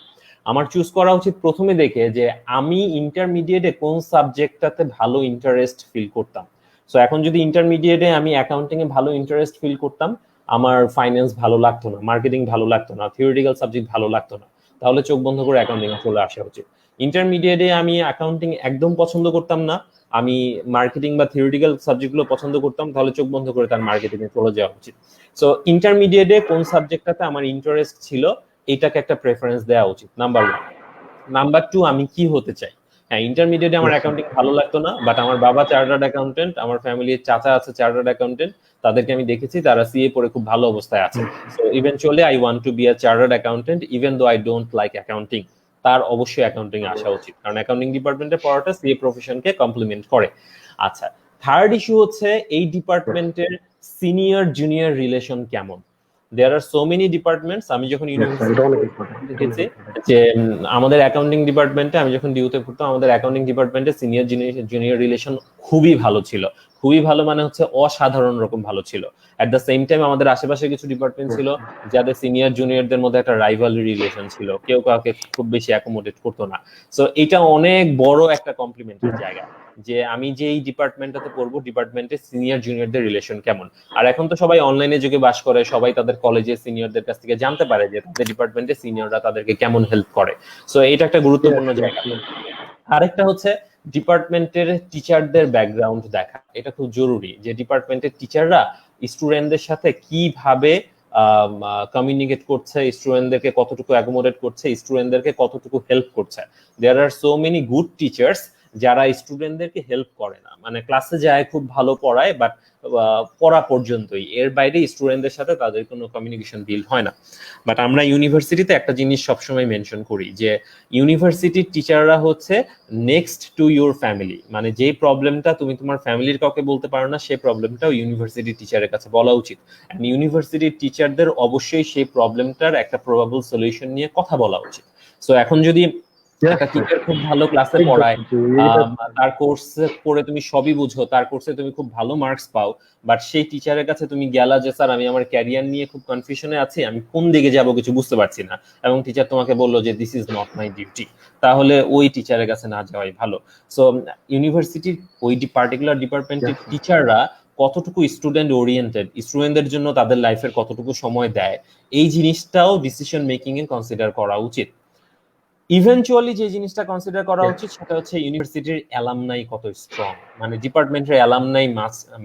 আমার চুজ করা উচিত প্রথমে দেখে যে আমি ইন্টারমিডিয়েটে কোন সাবজেক্টটাতে ভালো ইন্টারেস্ট ফিল করতাম। সো এখন যদি ইন্টারমিডিয়েটে আমি অ্যাকাউন্টিং এ ভালো ইন্টারেস্ট ফিল করতাম, আমার ফাইন্যান্স ভালো লাগতো না, মার্কেটিং ভালো লাগতো না, থিওরিটিক্যাল সাবজেক্ট ভালো লাগতো না, তাহলে চোখ বন্ধ করে অ্যাকাউন্টিং এ চলে আসা উচিত। ইন্টারমিডিয়েটে আমি অ্যাকাউন্টিং একদম পছন্দ করতাম না, আমি মার্কেটিং বা থিওরিটিক্যাল সাবজেক্টগুলো পছন্দ করতাম, তাহলে চোখ বন্ধ করে তার মার্কেটিং এ চলে যাওয়া উচিত। সো ইন্টারমিডিয়েটে কোন সাবজেক্টটাতে আমার ইন্টারেস্ট ছিল এটাকে একটা প্রেফারেন্স দেওয়া উচিত, নাম্বার 1। নাম্বার 2, আমি কি হতে চাই। হ্যাঁ, ইন্টারমিডিয়েটে আমার অ্যাকাউন্টিং ভালো লাগতো না, বাট আমার বাবা চার্টার্ড অ্যাকাউন্টেন্ট, আমার ফ্যামিলির চাচা আছে চার্টার্ড অ্যাকাউন্টেন্ট, তাদেরকে আমি দেখেছি তারা সিএ পড়ে খুব ভালো অবস্থায় আছে। So eventually I want to be a chartered accountant even though I don't like accounting. তার অবশ্যই অ্যাকাউন্টিং এ আসা উচিত, কারণ অ্যাকাউন্টিং ডিপার্টমেন্টে পড়াটা সিএ প্রফেশনকে কমপ্লিমেন্ট করে। আচ্ছা, থার্ড ইস্যু হচ্ছে এই ডিপার্টমেন্টের সিনিয়র জুনিয়র রিলেশন কেমন। দেয়ার আর সো মেনি ডিপার্টমেন্টস, আমি যখন ইউনিভার্সিটি দেখেছি যে আমাদের অ্যাকাউন্টিং ডিপার্টমেন্টে, আমি যখন ডিউতে পড়তাম, আমাদের অ্যাকাউন্টিং ডিপার্টমেন্টে সিনিয়র জুনিয়র রিলেশন খুবই ভালো ছিল। খুবই ভালো মানে হচ্ছে অসাধারণ রকম ভালো ছিল। এট দ্য সেম টাইম আমাদের আশেপাশে কিছু ডিপার্টমেন্ট ছিল যাদের সিনিয়র জুনিয়রদের মধ্যে একটা রাইভালরি রিলেশন ছিল, কেউ কাউকে খুব বেশি অ্যাকোমোডেট করতো না। সো এটা অনেক বড় একটা কমপ্লিমেন্টের জায়গা যে আমি যে এই ডিপার্টমেন্টটাতে পড়বো, ডিপার্টমেন্টে সিনিয়র জুনিয়রদের রিলেশন কেমন। আর এখন তো সবাই অনলাইনে যুগে বাস করে, সবাই তাদের কলেজে সিনিয়রদের কাছ থেকে জানতে পারে যে তাদের ডিপার্টমেন্টে সিনিয়ররা তাদেরকে কেমন হেল্প করে। সো এটা একটা গুরুত্বপূর্ণ জায়গা। আরেকটা হচ্ছে ডিপার্টমেন্টের টিচারদের ব্যাকগ্রাউন্ড দেখা, এটা খুব জরুরি যে ডিপার্টমেন্টের টিচাররা স্টুডেন্টদের সাথে কিভাবে কমিউনিকেট করছে, স্টুডেন্টদেরকে কতটুকু অ্যাকোমোডেট করছে, স্টুডেন্টদেরকে কতটুকু হেল্প করছে। দেয়ার are so many good teachers যারা স্টুডেন্টদেরকে হেল্প করে না, মানে ক্লাসে যায় খুব ভালো পড়ায়, বাট পড়া পর্যন্তই, এর বাইরে স্টুডেন্টদের সাথে তাদের কোনো কমিউনিকেশন বিল্ড হয় না। বাট আমরা ইউনিভার্সিটিতে একটা জিনিস সবসময় মেনশন করি যে ইউনিভার্সিটির টিচাররা হচ্ছে নেক্সট টু ইউর ফ্যামিলি, মানে যে প্রবলেমটা তুমি তোমার ফ্যামিলির কাউকে বলতে পারো না, সেই প্রবলেমটাও ইউনিভার্সিটির টিচারের কাছে বলা উচিত। ইউনিভার্সিটির টিচারদের অবশ্যই সেই প্রবলেমটার একটা প্রবাবল সলিউশন নিয়ে কথা বলা উচিত। সো এখন যদি একটা টিচার খুব ভালো ক্লাসে পড়ায়, তার কোর্স করে তুমি সবই বুঝো, তার কোর্সে তুমি খুব ভালো মার্কস পাও, বাট সেই টিচারের কাছে তুমি গেলা যে স্যার আমি আমার ক্যারিয়ার নিয়ে খুব কনফিউশনে আছি, আমি কোন দিকে যাব কিছু বুঝতে পারছি না, এবং টিচার তোমাকে বললো যে this is not my duty, তাহলে ওই টিচারের কাছে না যাওয়াই ভালো। সো ইউনিভার্সিটির ওই পার্টিকুলার ডিপার্টমেন্টের টিচাররা কতটুকু স্টুডেন্ট ওরিয়েন্টেড, স্টুডেন্টদের জন্য তাদের লাইফের কতটুকু সময় দেয়, এই জিনিসটাও ডিসিশন মেকিং এ কনসিডার করা উচিত। ইভেনচুয়ালি যে জিনিসটা কনসিডার করা উচিত সেটা হচ্ছে ইউনিভার্সিটির অ্যালামনাই কত স্ট্রং, মানে ডিপার্টমেন্টের অ্যালামনাই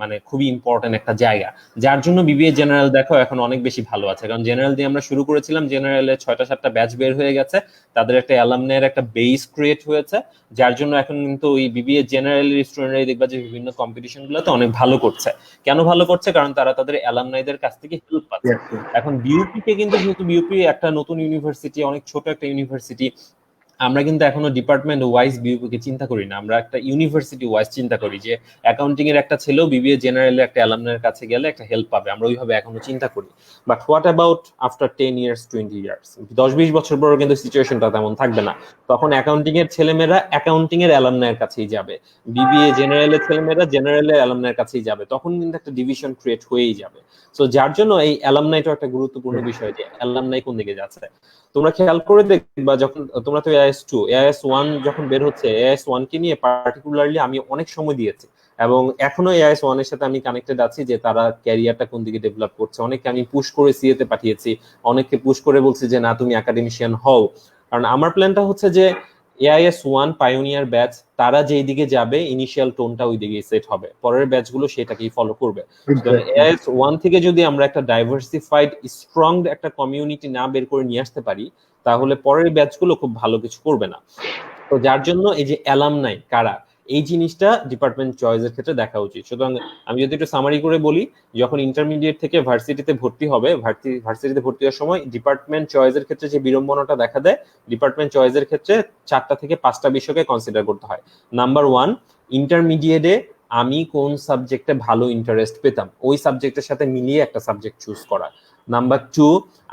মানে খুবই ইম্পর্টেন্ট একটা জায়গা, যার জন্য বিবিএ জেনারেল দেখো এখন অনেক বেশি ভালো আছে, কারণ জেনারেল দিয়ে আমরা শুরু করেছিলাম, জেনারেলে 6টা-7টা ব্যাচ বের হয়ে গেছে, তাদের একটা অ্যালামনাইয়ের একটা বেস ক্রিয়েট হয়েছে, যার জন্য এখন কিন্তু ওই বিবিএ জেনারেলের স্টুডেন্টরাই দেখবা যে বিভিন্ন কম্পিটিশন গুলোতে অনেক ভালো করছে। কেন ভালো করছে? কারণ তারা তাদের অ্যালামনাইদের কাছ থেকে হেল্প পাচ্ছে। এখন বিইউপি কে কিন্তু, যেহেতু বিইউপি একটা নতুন ইউনিভার্সিটি, অনেক ছোট একটা ইউনিভার্সিটি, আমরা কিন্তু এখনো ডিপার্টমেন্ট ওয়াইজ বিবিএ চিন্তা করি না, আমরা একটা ইউনিভার্সিটি ওয়াইজ চিন্তা করি যে অ্যাকাউন্টিং এর একটা ছেলেও বিবিএ জেনারেলের একটা অ্যালামনাইয়ের কাছে গেলে একটা হেল্প পাবে, আমরা ওইভাবে এখনো চিন্তা করি। But what about after 10 years 20 years, 10-20 বছর পরও কিন্তু সিচুয়েশনটা তেমন থাকবে না, তখন অ্যাকাউন্টিং এর ছেলেমেয়েরা অ্যাকাউন্টিং এর অ্যালামনাইয়ের কাছেই যাবে, বিবিএ জেনারেলের ছেলেমেয়েরা জেনারেলের অ্যালামনাইয়ের কাছেই যাবে, তখন কিন্তু একটা ডিভিশন ক্রিয়েট হয়েই যাবে। সো যার জন্য এই অ্যালামনাইটা একটা গুরুত্বপূর্ণ বিষয় যে অ্যালামনাই কোন দিকে যাচ্ছে। তোমরা খেয়াল করে দেখবা যখন তোমরা তো AIS 2 AIS 1 যখন বের হচ্ছে, AIS 1 কে নিয়ে পার্টিকুলারলি আমি অনেক সময় দিয়েছি, এবং এখনো এআইএস 1 এর সাথে আমি কানেক্টেড আছি, যে তারা ক্যারিয়ারটা কোন দিকে ডেভেলপ করছে। অনেককে আমি পুশ করে সিএতে পাঠিয়েছি, অনেককে পুশ করে বলছি যে না তুমি একাডেমিশিয়ান হও। কারণ আমার প্ল্যানটা হচ্ছে যে এআইএস 1 পায়োনিয়ার ব্যাচ, তারা যেই দিকে যাবে ইনিশিয়াল টোনটা ওই দিকে সেট হবে, পরের ব্যাচগুলো সেটাকেই ফলো করবে। এআইএস 1 থেকে যদি আমরা একটা ডাইভার্সিফাইড স্ট্রং একটা কমিউনিটি না বের করে নিয়ে আসতে পারি, তাহলে পরের ব্যাচগুলো খুব ভালো কিছু করবে না। তো যার জন্য এই যে অ্যালামনাই কারা, এই জিনিসটা ডিপার্টমেন্ট চয়েসের ক্ষেত্রে দেখা উচিত। সুতরাং আমি যদি একটু সামারি করে বলি, যখন ইন্টারমিডিয়েট থেকে ভার্সিটিতে ভর্তি হবে, ভার্সিটিতে ভর্তি হওয়ার সময় ডিপার্টমেন্ট চয়েসের ক্ষেত্রে যে বিড়ম্বনাটা দেখা দেয়, ডিপার্টমেন্ট চয়েসের ক্ষেত্রে 4টা থেকে 5টা বিষয়কে কনসিডার করতে হয়। নাম্বার 1, ইন্টারমিডিয়েটে আমি কোন সাবজেক্টে ভালো ইন্টারেস্ট পেতাম, ওই সাবজেক্টের সাথে মিলিয়ে একটা সাবজেক্ট চুজ করা। নাম্বার 2,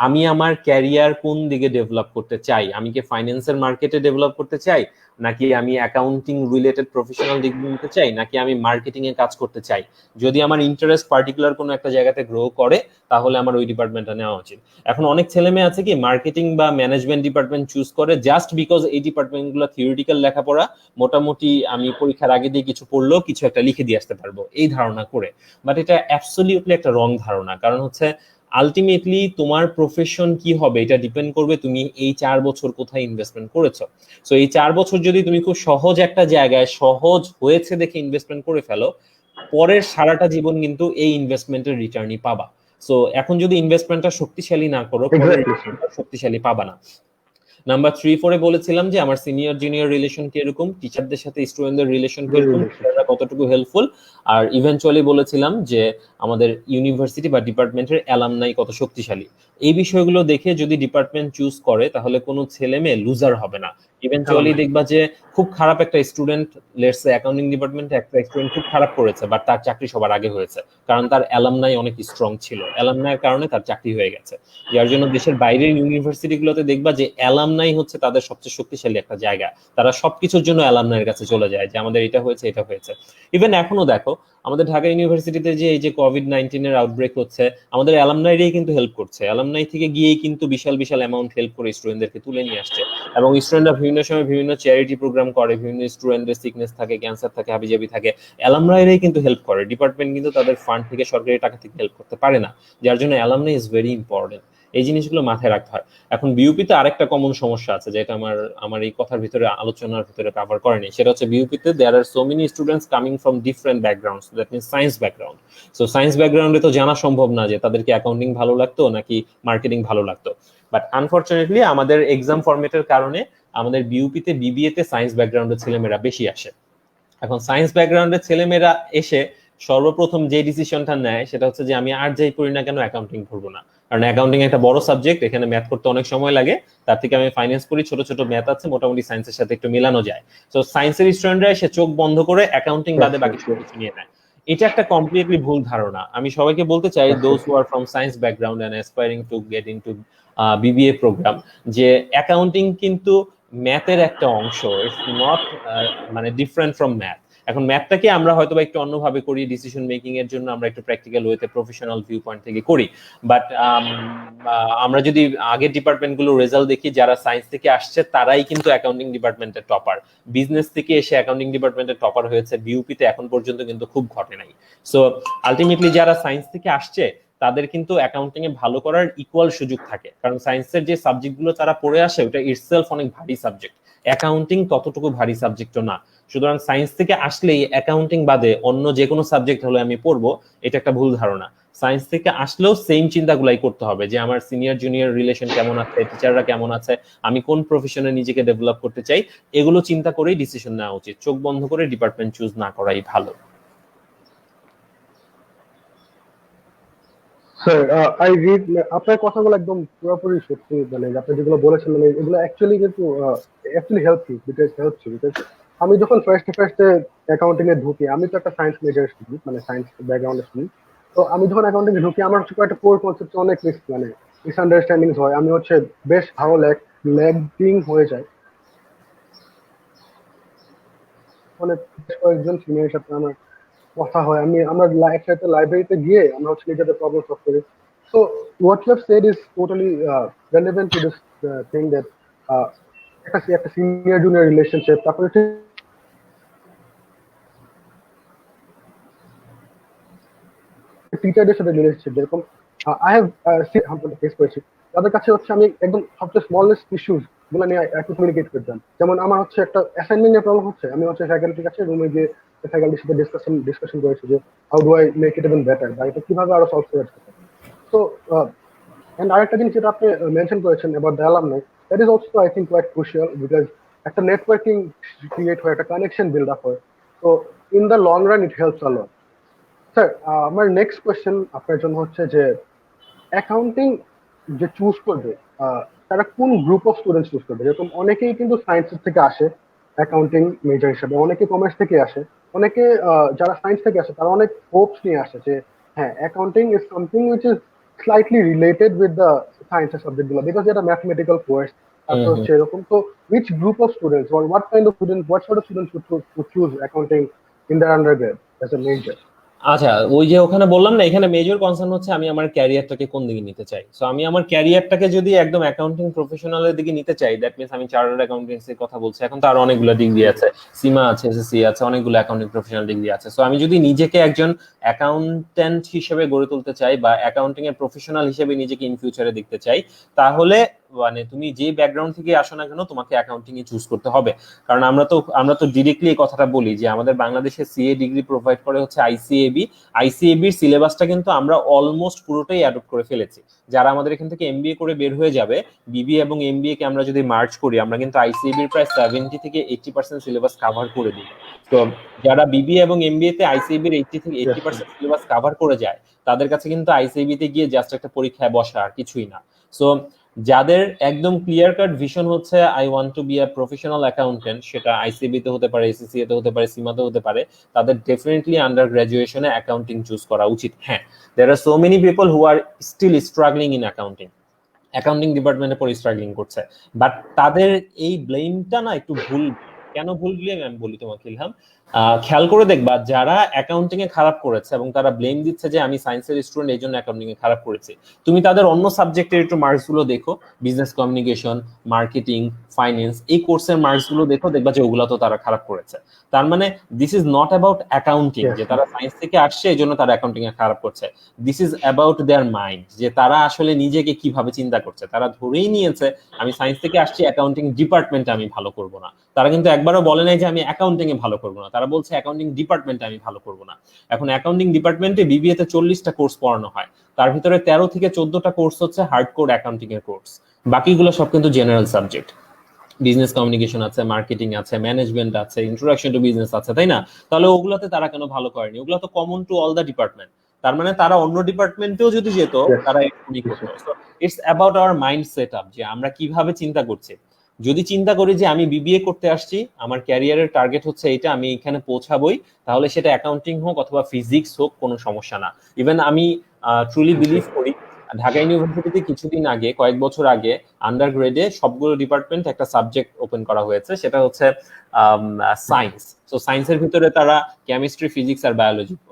আমি আমার ক্যারিয়ার কোন দিকে ডেভেলপ করতে চাই, আমি কি ফাইন্যান্সের মার্কেটে ডেভেলপ করতে চাই, নাকি আমি অ্যাকাউন্টিং রিলেটেড প্রফেশনাল ডিগ্রি নিতে চাই, নাকি আমি মার্কেটিং এ কাজ করতে চাই। যদি আমার ইন্টারেস্ট পার্টিকুলার কোনো একটা জায়গাতে গ্রো করে, তাহলে আমার ওই ডিপার্টমেন্টটা নেওয়া উচিত। এখন অনেক ছেলে মেয়ে আছে কি মার্কেটিং বা ম্যানেজমেন্ট ডিপার্টমেন্ট চুজ করে জাস্ট বিকজ এই ডিপার্টমেন্টগুলো থিওরিটিক্যাল লেখাপড়া, মোটামুটি আমি পরীক্ষার আগে দিয়ে কিছু পড়লেও কিছু একটা লিখে দিয়ে আসতে পারবো, এই ধারণা করে। বাট এটা অ্যাবসলিউটলি একটা রং ধারণা। কারণ হচ্ছে আলটিমেটলি তোমার প্রফেশন কি হবে এটা ডিপেন্ড করবে তুমি এই 4 বছর কোথায় ইনভেস্টমেন্ট করেছো। সো এই 4 বছর যদি তুমি খুব সহজ একটা জায়গায় সহজ হয়েছে দেখে ইনভেস্টমেন্ট করে ফেলো, পরের সারাটা জীবন কিন্তু এই ইনভেস্টমেন্টের রিটার্নই পাবা। সো এখন যদি ইনভেস্টমেন্টটা শক্তিশালী না করো, পরের শক্তিশালী পাবা না। নাম্বার 3-4 বলেছিলাম যে আমার সিনিয়র জুনিয়র রিলেশন কিরকম, টিচারদের সাথে স্টুডেন্টদের রিলেশন কিরকম, টিচাররা কতটুকু হেল্পফুল, আর ইভেন্চুয়ালি বলেছিলাম যে আমাদের ইউনিভার্সিটি বা ডিপার্টমেন্টের অ্যালামনাই কত শক্তিশালী। এই বিষয়গুলো দেখে যদি ডিপার্টমেন্ট চুজ করে, তাহলে কোনো ছেলে মেয়ে লুজার হবে না। ইভেন্চুয়ালি দেখবা যে খুব খারাপ একটা স্টুডেন্ট, লেটস সে অ্যাকাউন্টিং ডিপার্টমেন্টে একটা স্টুডেন্ট খুব খারাপ করেছে, বাট তার চাকরি সবার আগে হয়েছে, কারণ তার অ্যালামনাই অনেক স্ট্রং ছিল, অ্যালামনাইয়ের কারণে তার চাকরি হয়ে গেছে। যার জন্য দেশের বাইরের ইউনিভার্সিটিগুলোতে দেখবা যে অ্যালামনাই হচ্ছে তাদের সবচেয়ে শক্তিশালী একটা জায়গা। তারা সবকিছুর জন্য অ্যালামনাইয়ের কাছে চলে যায়, যে আমাদের এটা হয়েছে এটা হয়েছে। ইভেন এখনো দেখো আমাদের ঢাকা ইউনিভার্সিটিতে যে এই যে কোভিড-19 এর আউটব্রেক হচ্ছে, আমাদের অ্যালামনাইরাই কিন্তু হেল্প করছে। অ্যালামনাই থেকে গিয়েই কিন্তু বিশাল বিশাল অ্যামাউন্ট হেল্প করে স্টুডেন্টদেরকে তুলে নিয়ে আসছে। এবং স্টুডেন্টরা বিভিন্ন সময় বিভিন্ন চ্যারিটি প্রোগ্রাম করে, বিভিন্ন স্টুডেন্টদের সিকনেস থাকে, ক্যান্সার থাকে, হাবিজাবি থাকে, অ্যালামনাইরাই কিন্তু হেল্প করে। ডিপার্টমেন্ট কিন্তু তাদের ফান্ড থেকে, সরকারি টাকা থেকে হেল্প করতে পারে না। যার জন্য অ্যালামনাই ইজ ভেরি ইম্পর্টেন্ট। এই জিনিসগুলো মাথায় রাখতে হয়। এখন বিউপিতে আরেকটা কমন সমস্যা আছে, যেটা আমার এই কথার ভিতরে আলোচনার ভিতরে কভার করেনি, সেটা হচ্ছে বিউপিতে there are so many students coming from different backgrounds, that means science background. So science ব্যাকগ্রাউন্ডে তো জানা সম্ভব না যে তাদেরকে অ্যাকাউন্টিং ভালো লাগতো নাকি মার্কেটিং ভালো লাগতো। বাট আনফরচুনেটলি আমাদের এক্সাম ফরম্যাটের কারণে আমাদের বিউপিতে বিবিএতে সায়েন্স ব্যাকগ্রাউন্ডের ছেলেমেয়েরা বেশি আসে। এখন সায়েন্স ব্যাকগ্রাউন্ডের ছেলেমেয়েরা এসে সর্বপ্রথম যে ডিসিশনটা নেয় সেটা হচ্ছে যে আমি আর যাই করি না কেন অ্যাকাউন্টিং করবো না, কারণ অ্যাকাউন্টিং একটা বড় সাবজেক্ট, এখানে ম্যাথ করতে অনেক সময় লাগে, তার থেকে আমি ফাইন্যান্স করি, ছোট ছোট ম্যাথ আছে, মোটামুটি সায়েন্সের সাথে একটু মেলানো যায়। তো সায়েন্সের স্টুডেন্টরা এসে চোখ বন্ধ করে অ্যাকাউন্টিং বাদে বাকি সবকিছু নিয়ে নেয়। এটা একটা কমপ্লিটলি ভুল ধারণা। আমি সবাইকে বলতে চাই, those who are from science background and aspiring to get into BBA programme, যে অ্যাকাউন্টিং কিন্তু ম্যাথের একটা অংশ, ইটস নট মানে ডিফারেন্ট ফ্রম ম্যাথ। এখন ম্যাথটাকে আমরা হয়তো বা একটু অন্যভাবে করি, ডিসিশন মেকিং এর জন্য আমরা একটু প্র্যাকটিক্যাল ওয়েতে প্রফেশনাল ভিউ পয়েন্ট থেকে করি। বাট আমরা যদি আগের ডিপার্টমেন্টগুলো রেজাল্ট দেখি, যারা সায়েন্স থেকে আসছে তারাই কিন্তু অ্যাকাউন্টিং ডিপার্টমেন্টের টপার। বিজনেস থেকে এসে অ্যাকাউন্টিং ডিপার্টমেন্টের টপার হয়েছে বিউপিতে এখন পর্যন্ত কিন্তু খুব ঘটে নাই। সো আলটিমেটলি যারা সায়েন্স থেকে আসছে তাদের কিন্তু অ্যাকাউন্টিং এ ভালো করার ইকুয়াল সুযোগ থাকে, কারণ সায়েন্সের যে সাবজেক্টগুলো তারা পড়ে আসে ওটা ইটসেলফ অনেক ভারী সাবজেক্ট, অ্যাকাউন্টিং ততটুকু ভারী সাবজেক্টও না। সুতরাং সায়েন্স থেকে আসলেই অ্যাকাউন্টিং বাদে অন্য যে কোনো সাবজেক্ট হলে আমি পড়বো, এটা একটা ভুল ধারণা। সায়েন্স থেকে আসলেও সেম চিন্তাগুলাই করতে হবে, যে আমার সিনিয়র জুনিয়র রিলেশন কেমন আছে, টিচাররা কেমন আছে, আমি কোন প্রফেশনে নিজেকে ডেভেলপ করতে চাই, এগুলো চিন্তা করেই ডিসিশন নেওয়া উচিত। চোখ বন্ধ করে ডিপার্টমেন্ট চুজ না করাই ভালো। স্যার, আই রিড আপনার কথাগুলো একদম পুরোপুরি সত্যি, মানে আপনি যেগুলো বলেছেন মানে এগুলো অ্যাকচুয়ালি কিন্তু বিকজ আমি যখন ফার্স্টে অ্যাকাউন্টিং এ ঢুকি, আমি তো একটা সায়েন্স মেজর স্টুডেন্ট, মানে সায়েন্স ব্যাকগ্রাউন্ডের স্টুডেন্ট। তো আমি যখন অ্যাকাউন্টিং এ ঢুকি আমার হচ্ছে একটা কোর কনসেপ্ট অনেক মানে মিসআন্ডারস্ট্যান্ডিং হয়, আমি হচ্ছে বেশ ভালো ল্যাগিং হয়ে যায়। অনেক বেশ কয়েকজন সিনিয়রের সাথে আমার কথা হয়, আমরা একসাথে লাইব্রেরিতে গিয়ে আমরা হচ্ছে নিজেদের প্রবলেম সলভ করি। So what you have said is totally relevant to this thing that একটা সিনিয়র জুনিয়র রিলেশনশিপ, তারপরে টিচারদের সাথে রিলেশনশিপ, যেরকম আই হ্যাভ ফেস করেছি, তাদের কাছে হচ্ছে আমি একদম সবচেয়ে স্মলেস্ট ইস্যুস গুলো নিয়ে একটু কমিউনিকেট করতাম। যেমন আমার হচ্ছে একটা অ্যাসাইনমেন্ট এর প্রবলেম হচ্ছে, আমি হচ্ছে ফ্যাকাল্টির কাছে রুমে গিয়ে ফ্যাকাল্টির সাথে ডিসকাশন করেছি যে how do I make it even better, বা এটা কিভাবে আরো সলভ করা যেতে পারে। তো এন্ড আরেকটা জিনিস যেটা আপনি মেনশন করেছেন এবার দেখালাম নাই, that is also I think quite crucial, because একটা নেটওয়ার্কিং ক্রিয়েট হয়, একটা কানেকশন বিল্ড আপ হয়। তো in the long run it helps a lot. Sir, আমার নেক্সট কোয়েশ্চেন আপনার জন্য হচ্ছে যে অ্যাকাউন্টিং যে চুজ করবে, তারা কোন গ্রুপ অফ স্টুডেন্টস চুজ করবে? যেরকম অনেকেই কিন্তু সায়েন্সের থেকে আসে অ্যাকাউন্টিং মেজর হিসেবে, অনেকে কমার্স থেকে আসে, অনেকে যারা সায়েন্স থেকে আসে তারা অনেক হোপস নিয়ে আসে যে হ্যাঁ accounting is something which is slightly related with the সায়েন্সের সাবজেক্ট গুলো, বিকজ এটা ম্যাথমেটিক্যাল কোর্স। তারপর হচ্ছে এরকম, তো which group of students or what kind of students, what sort of students would choose accounting in their undergrad as a major? আচ্ছা, ওই যে ওখানে বললাম না, এখানে মেজর কনসার্ন হচ্ছে আমি আমার ক্যারিয়ারটাকে কোন দিকে নিতে চাই। সো আমি আমার ক্যারিয়ারটাকে যদি একদম অ্যাকাউন্টিং প্রফেশনালের দিকে নিতে চাই, দ্যাট মিনস আমি চার্টার্ড অ্যাকাউন্টেন্সির কথা বলছি। এখন তো আরো অনেকগুলো ডিগ্রি আছে, সিমা আছে, এসএসসি আছে, অনেকগুলো অ্যাকাউন্টিং প্রফেশনাল ডিগ্রি আছে। সো আমি যদি নিজেকে একজন অ্যাকাউন্টেন্ট হিসেবে গড়ে তুলতে চাই বা অ্যাকাউন্টিং এর প্রফেশনাল হিসেবে নিজেকে ইন ফিউচারে দেখতে চাই, তাহলে মানে তুমি যে ব্যাকগ্রাউন্ড থেকে আসো না কেন তোমাকে অ্যাকাউন্টিং এ চুজ করতে হবে। কারণ আমরা তো ডিরেক্টলি এই কথাটা বলি যে আমাদের বাংলাদেশে সিএ ডিগ্রি প্রোভাইড করে হচ্ছে আইসিএবি। আইসিএবির সিলেবাসটা কিন্তু আমরা অলমোস্ট পুরোটাই অ্যাডপ্ট করে ফেলেছি। যারা আমাদের এখান থেকে এমবিএ করে বের হয়ে যাবে, বিবিএ এবং এমবিএ কে আমরা যদি মার্চ করি, আমরা কিন্তু আইসিএবির প্রায় 70 থেকে 80% সিলেবাস কভার করে দিই। তো যারা বিবিএ এবং এমবিএ তে আইসিএবির 80 থেকে 80% সিলেবাস কভার করে যায়, তাদের কাছে কিন্তু আইসিএবি তে গিয়ে জাস্ট একটা পরীক্ষায় বসা, আর কিছুই না। সো যাদের একদম ক্লিয়ার কাট ভিশন হচ্ছে I want to be a professional accountant, সেটা আইসিবি তে হতে পারে, এসএসসি তে হতে পারে, সিমাতে হতে পারে, তাদের ডেফিনেটলি আন্ডার গ্রাজুয়েশনে অ্যাকাউন্টিং চুজ করা উচিত। হ্যাঁ, there are so many people who are still struggling in accounting, accounting ডিপার্টমেন্টে পড়ে স্ট্রাগলিং করছে, বাট তাদের এই ব্লেমটা না একটু ভুল। কেন ভুল ব্লেম আমি বলি তোমাকে ইলহাম। খেয়াল করে দেখবা যারা অ্যাকাউন্টিং এ খারাপ করেছে এবং তারা ব্লেম দিচ্ছে যে আমি সায়েন্সের স্টুডেন্ট এই জন্য অ্যাকাউন্টিং এ খারাপ করেছি, তুমি তাদের অন্য সাবজেক্টের একটু মার্কস গুলো দেখো, বিজনেস কমিউনিকেশন, মার্কেটিং, ফাইন্যান্স, এই কোর্সের মার্কস গুলো দেখো, দেখবা যে ওগুলো তো তারা খারাপ করেছে। তার মানে this is not about accounting যে তারা সায়েন্স থেকে আসছে এই জন্য তারা অ্যাকাউন্টিং এ খারাপ করছে। This is about their mind, যে তারা আসলে নিজেকে কিভাবে চিন্তা করছে। তারা ধরেই নিয়েছে আমি সায়েন্স থেকে আসছি, অ্যাকাউন্টিং ডিপার্টমেন্টে আমি ভালো করব না। তারা কিন্তু একবারও বলে নাই যে আমি অ্যাকাউন্টিং এ ভালো করব না, তারা বলছে অ্যাকাউন্টিং ডিপার্টমেন্টে আমি ভালো করব না। এখন অ্যাকাউন্টিং ডিপার্টমেন্টে বিবিএ তে 40টা কোর্স পড়ানো হয়, তার ভিতরে 13 থেকে 14টা কোর্স হচ্ছে হার্ডকোর অ্যাকাউন্টিং এর কোর্স, বাকিগুলো সব কিন্তু জেনারেল সাবজেক্ট। বিজনেস কমিউনিকেশন আছে, মার্কেটিং আছে, ম্যানেজমেন্ট আছে, ইন্ট্রোডাকশন টু বিজনেস আছে, তাই না? তাহলে ওগুলাতে তারা কেন ভালো করেনি? ওগুলো তো common to all the department. তার মানে তারা অন্য ডিপার্টমেন্টেও যদি যেত তারা এরকমই করতো। So it's about our mind set up, যে আমরা কিভাবে চিন্তা করছি। যদি চিন্তা করি যে আমি বিবিএ করতে আসছি, আমার ক্যারিয়ারের টার্গেট হচ্ছে এটা, আমি এখানে পৌঁছাবই, তাহলে সেটা অ্যাকাউন্টিং হোক অথবা ফিজিক্স হোক, কোনো সমস্যা না। ইভেন আমি ট্রুলি বিলিভ করি, ঢাকা ইউনিভার্সিটিতে কিছুদিন আগে, কয়েক বছর আগে, আন্ডার গ্রেডে সবগুলো ডিপার্টমেন্ট একটা সাবজেক্ট ওপেন করা হয়েছে, সেটা হচ্ছে সায়েন্স। তো সায়েন্সের ভিতরে তারা কেমিস্ট্রি, ফিজিক্স আর